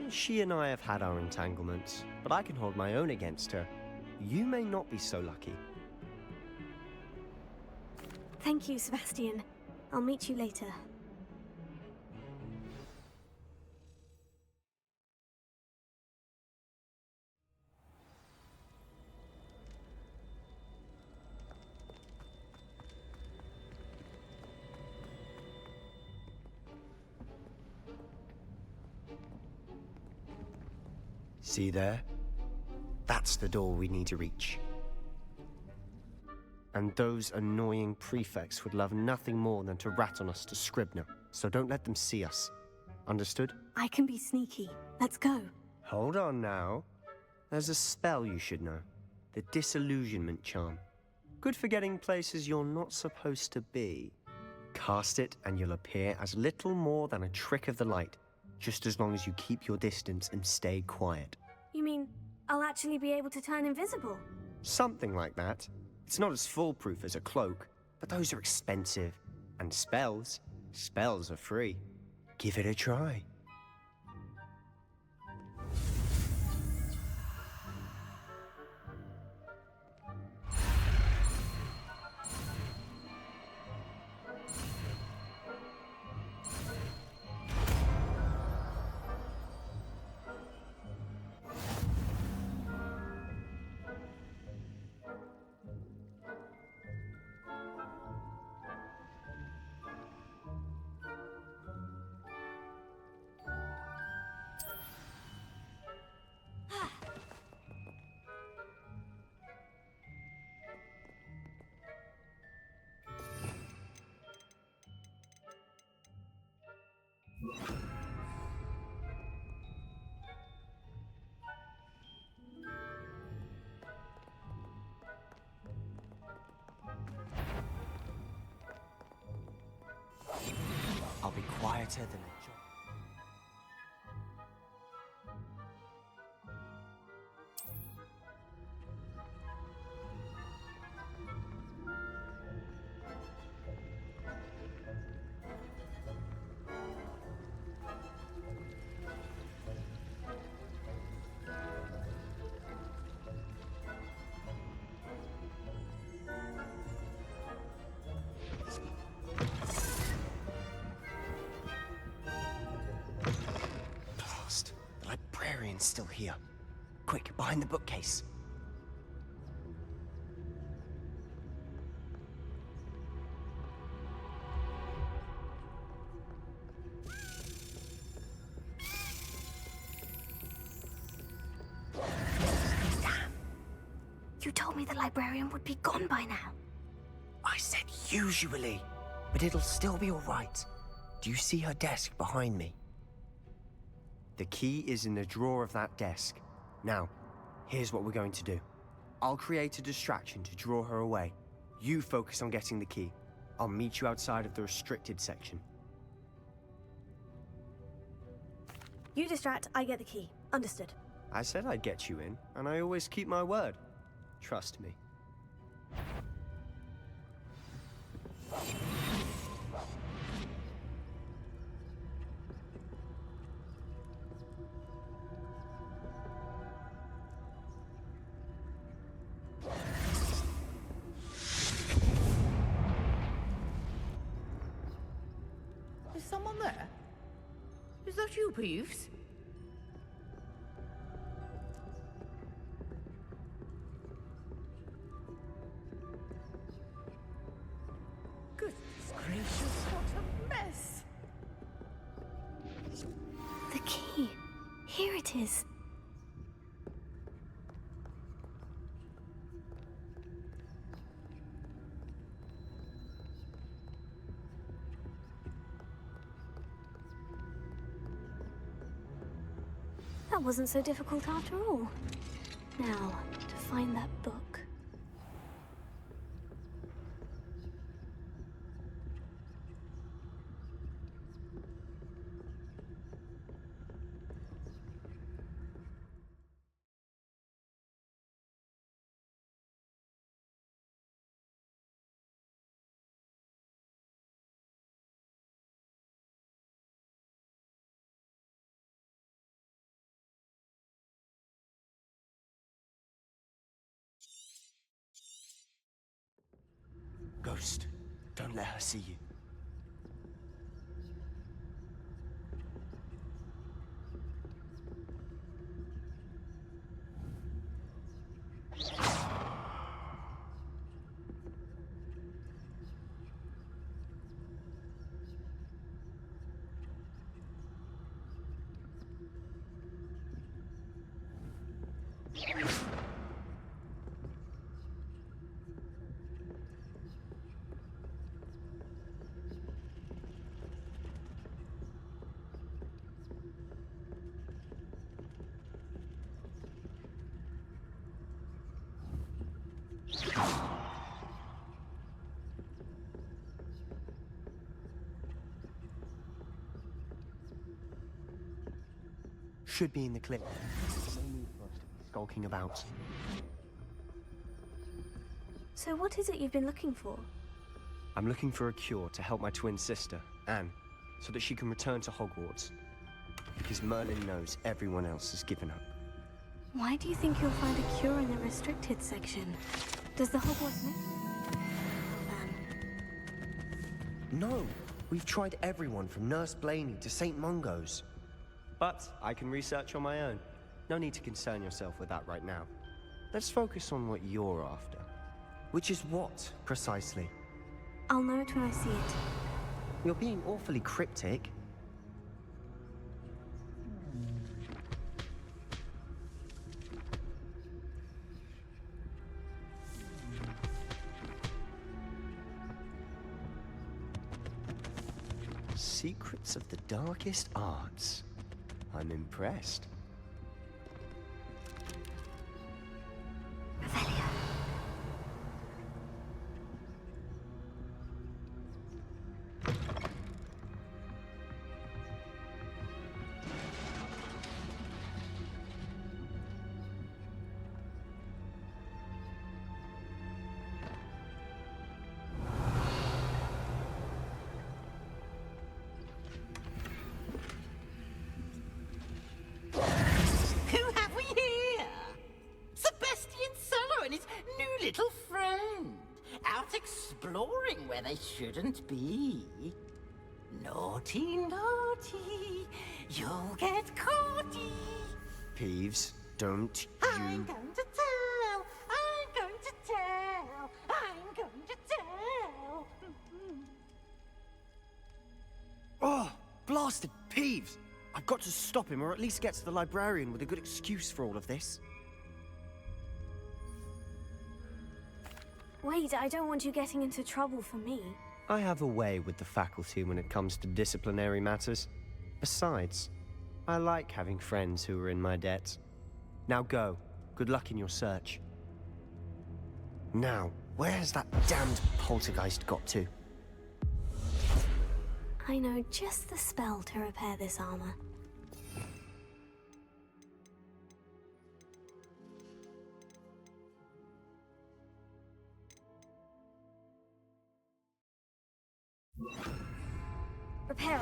She and I have had our entanglements, but I can hold my own against her. You may not be so lucky. Thank you, Sebastian. I'll meet you later. See there? That's the door we need to reach. And those annoying prefects would love nothing more than to rat on us to Scribner, so don't let them see us. Understood? I can be sneaky. Let's go. Hold on now. There's a spell you should know. The Disillusionment Charm. Good for getting places you're not supposed to be. Cast it and you'll appear as little more than a trick of the light, just as long as you keep your distance and stay quiet. You mean I'll actually be able to turn invisible? Something like that. It's not as foolproof as a cloak, but those are expensive. And spells are free. Give it a try. Better than a job. The librarian's still here. Quick, behind the bookcase. You told me the librarian would be gone by now. I said usually, but it'll still be all right. Do you see her desk behind me? The key is in the drawer of that desk. Now, here's what we're going to do. I'll create a distraction to draw her away. You focus on getting the key. I'll meet you outside of the restricted section. You distract, I get the key. Understood. I said I'd get you in, and I always keep my word. Trust me. Is someone there? Is that you, Peeves? Goodness gracious, what a mess! The key. Here it is. That wasn't so difficult after all. Now, to find that book. Ghost, don't let her see you. Should be in the clip. No need for us to be skulking about. So what is it you've been looking for? I'm looking for a cure to help my twin sister, Anne, so that she can return to Hogwarts. Because Merlin knows everyone else has given up. Why do you think you'll find a cure in the restricted section? Does the Hogwarts No! We've tried everyone from Nurse Blaney to St. Mungo's. But I can research on my own. No need to concern yourself with that right now. Let's focus on what you're after. Which is what, precisely? I'll know it when I see it. You're being awfully cryptic. Secrets of the darkest arts. I'm impressed. little friend, out exploring where they shouldn't be. Naughty, naughty, you'll get caughty. Peeves, don't I'm going to tell, I'm going to tell, I'm going to tell. Oh, blasted Peeves! I've got to stop him, or at least get to the librarian with a good excuse for all of this. Wait, I don't want you getting into trouble for me. I have a way with the faculty when it comes to disciplinary matters. Besides, I like having friends who are in my debt. Now go. Good luck in your search. Now, where has that damned poltergeist got to? I know just the spell to repair this armor. Reparo.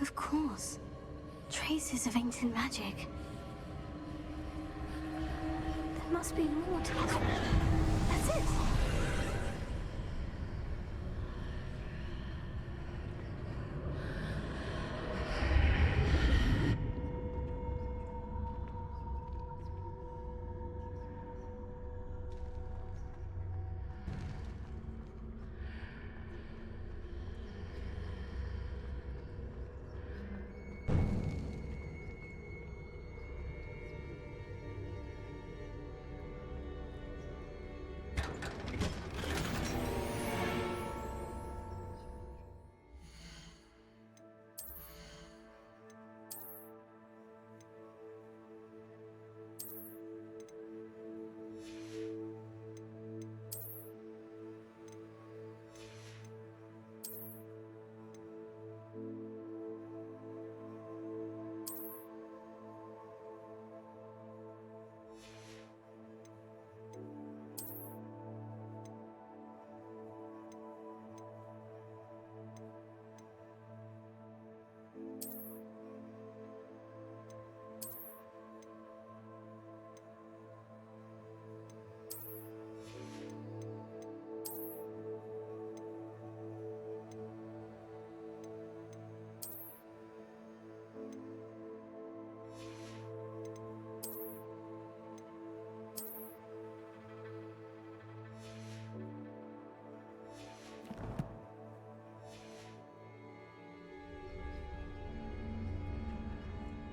Of course. Traces of ancient magic. There must be more to this. That's it!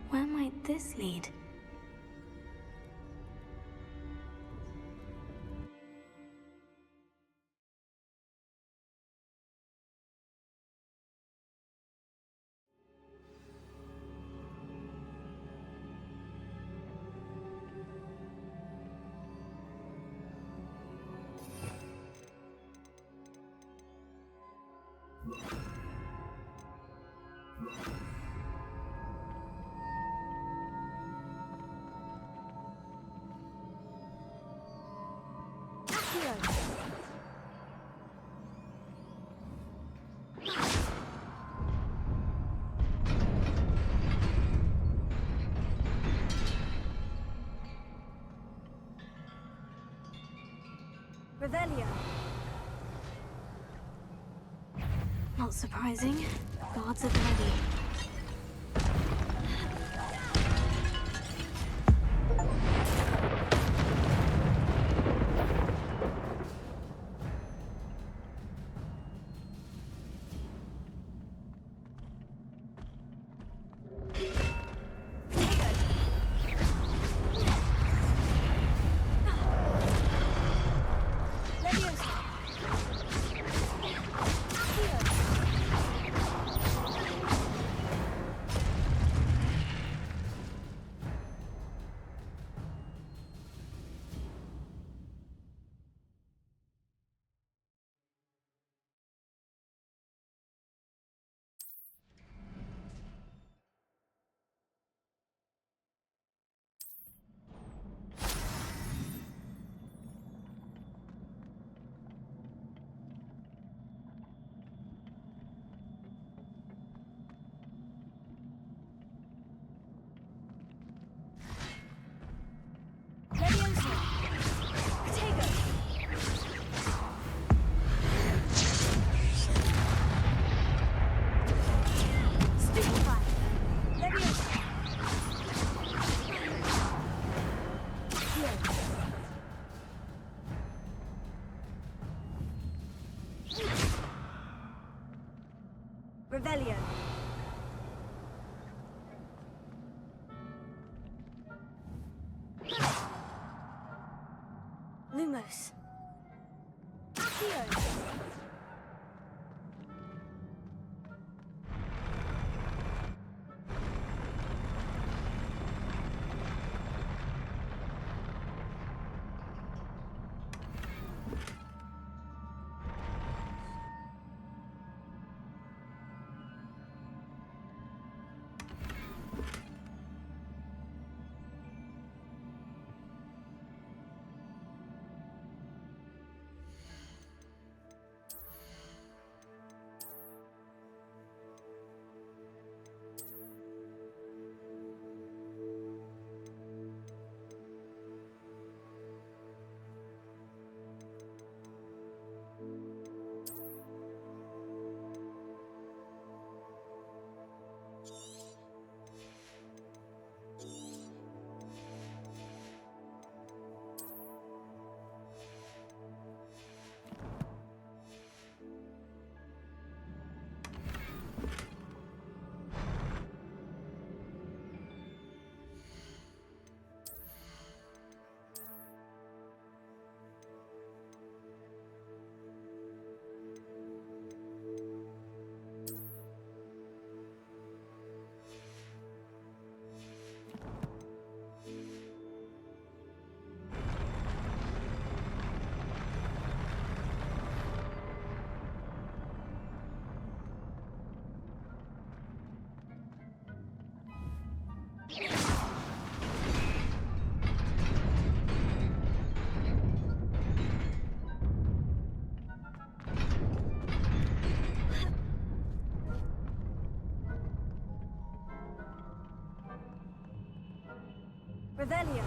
Where might this lead? Revelio. Not surprising. Guards at the ready. Revelio. Lumos. Accio. Revelio.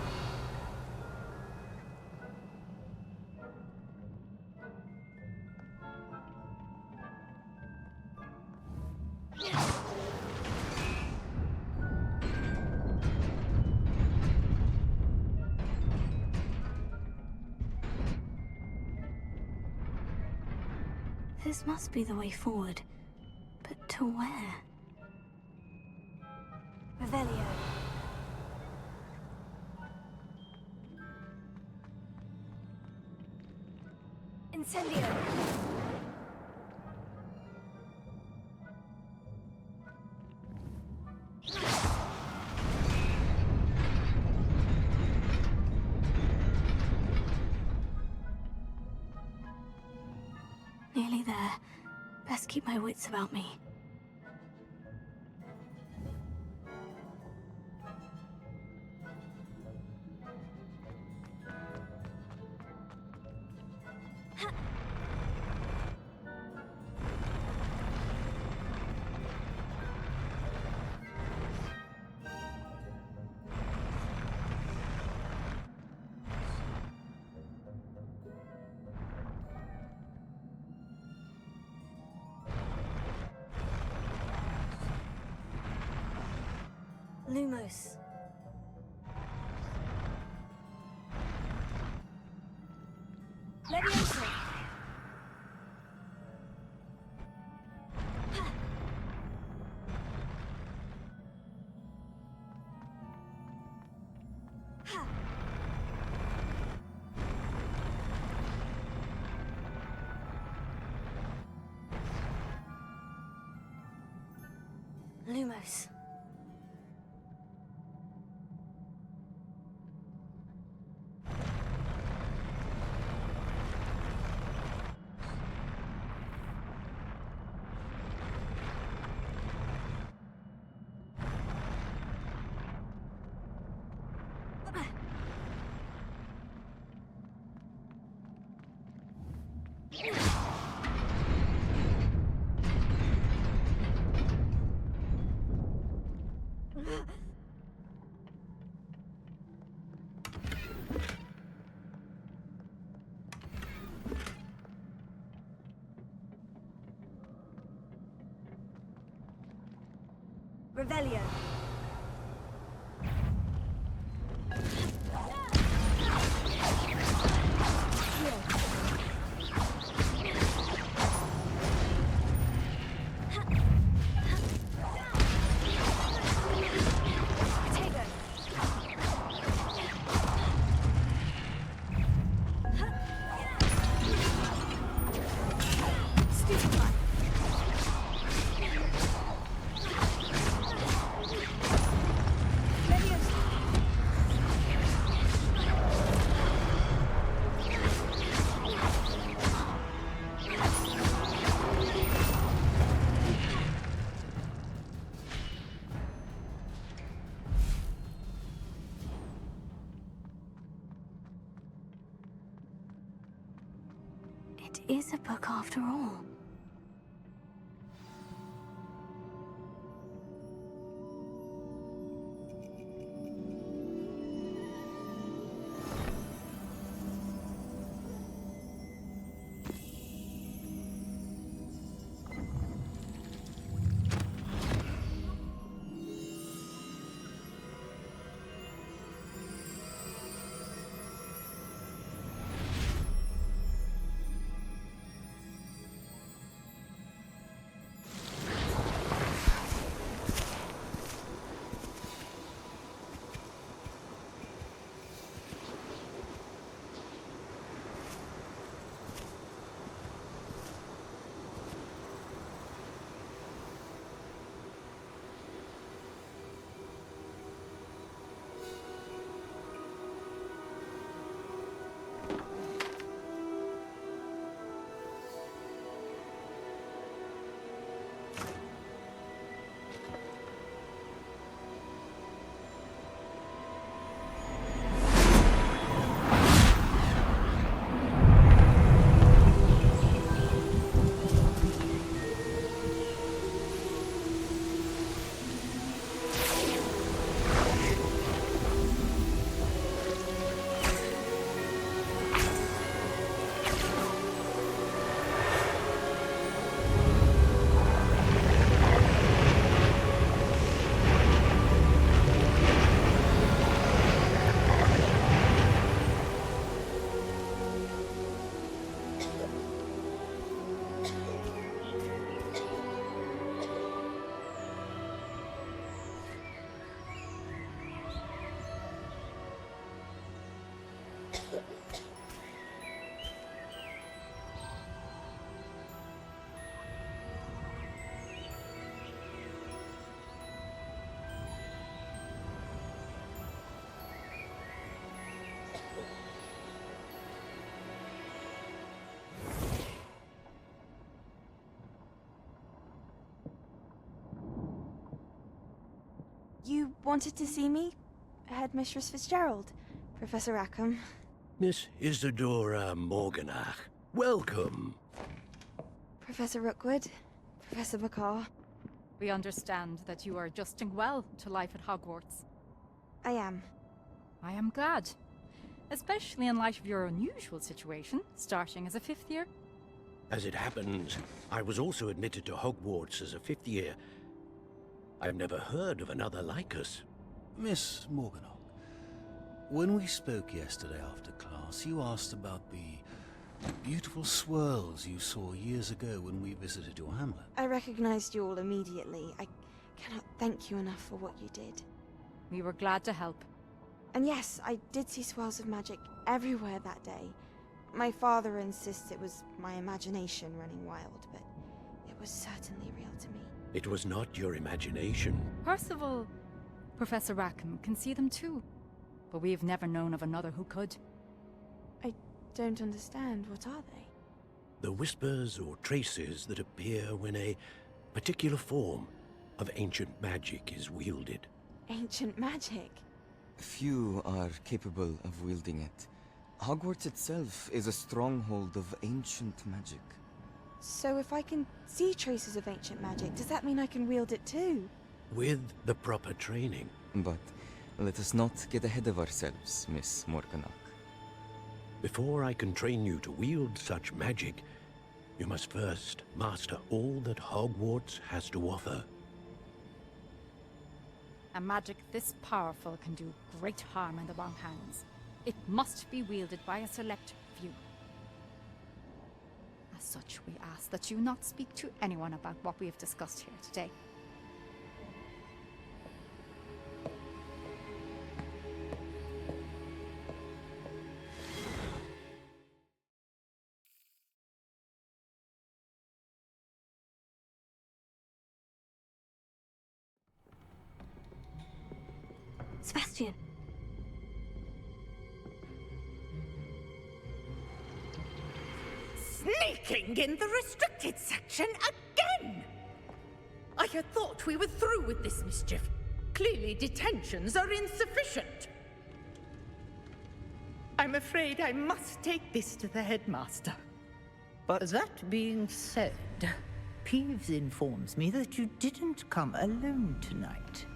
This must be the way forward. But to where? Revelio. Incendio. Nearly there. Best keep my wits about me. Lumos. Leviosa. Lumos. Revelio. is a book after all. You wanted to see me? Headmistress Fitzgerald, Professor Rackham. Miss Isadora Morganach, welcome. Professor Rookwood, Professor McCaw. We understand that you are adjusting well to life at Hogwarts. I am. I am glad. Especially in light of your unusual situation, starting as a 5th year. As it happens, I was also admitted to Hogwarts as a 5th year. I've never heard of another like us. Miss Morganach, when we spoke yesterday after class, you asked about the beautiful swirls you saw years ago when we visited your hamlet. I recognized you all immediately. I cannot thank you enough for what you did. We were glad to help. And yes, I did see swirls of magic everywhere that day. My father insists it was my imagination running wild, but it was certainly real to me. It was not your imagination. Percival, Professor Rackham can see them too. But we have never known of another who could. I don't understand. What are they? The whispers or traces that appear when a particular form of ancient magic is wielded. Ancient magic? Few are capable of wielding it. Hogwarts itself is a stronghold of ancient magic. So if I can see traces of ancient magic, does that mean I can wield it too? With the proper training. But let us not get ahead of ourselves, Miss Morganach. Before I can train you to wield such magic, you must first master all that Hogwarts has to offer. A magic this powerful can do great harm in the wrong hands. It must be wielded by a select few. As such, we ask that you not speak to anyone about what we have discussed here today. Sebastian. Sneaking in the restricted section again! I had thought we were through with this mischief. Clearly detentions are insufficient. I'm afraid I must take this to the headmaster. But... That being said, Peeves informs me that you didn't come alone tonight.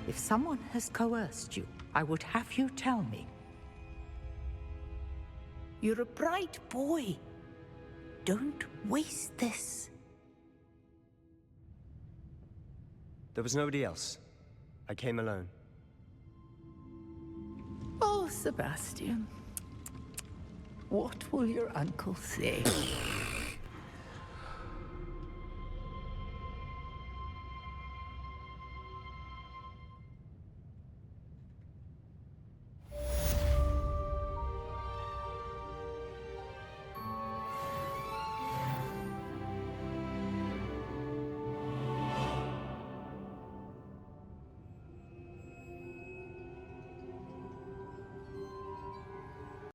If someone has coerced you, I would have you tell me. You're a bright boy. Don't waste this. There was nobody else. I came alone. Oh, Sebastian. What will your uncle say?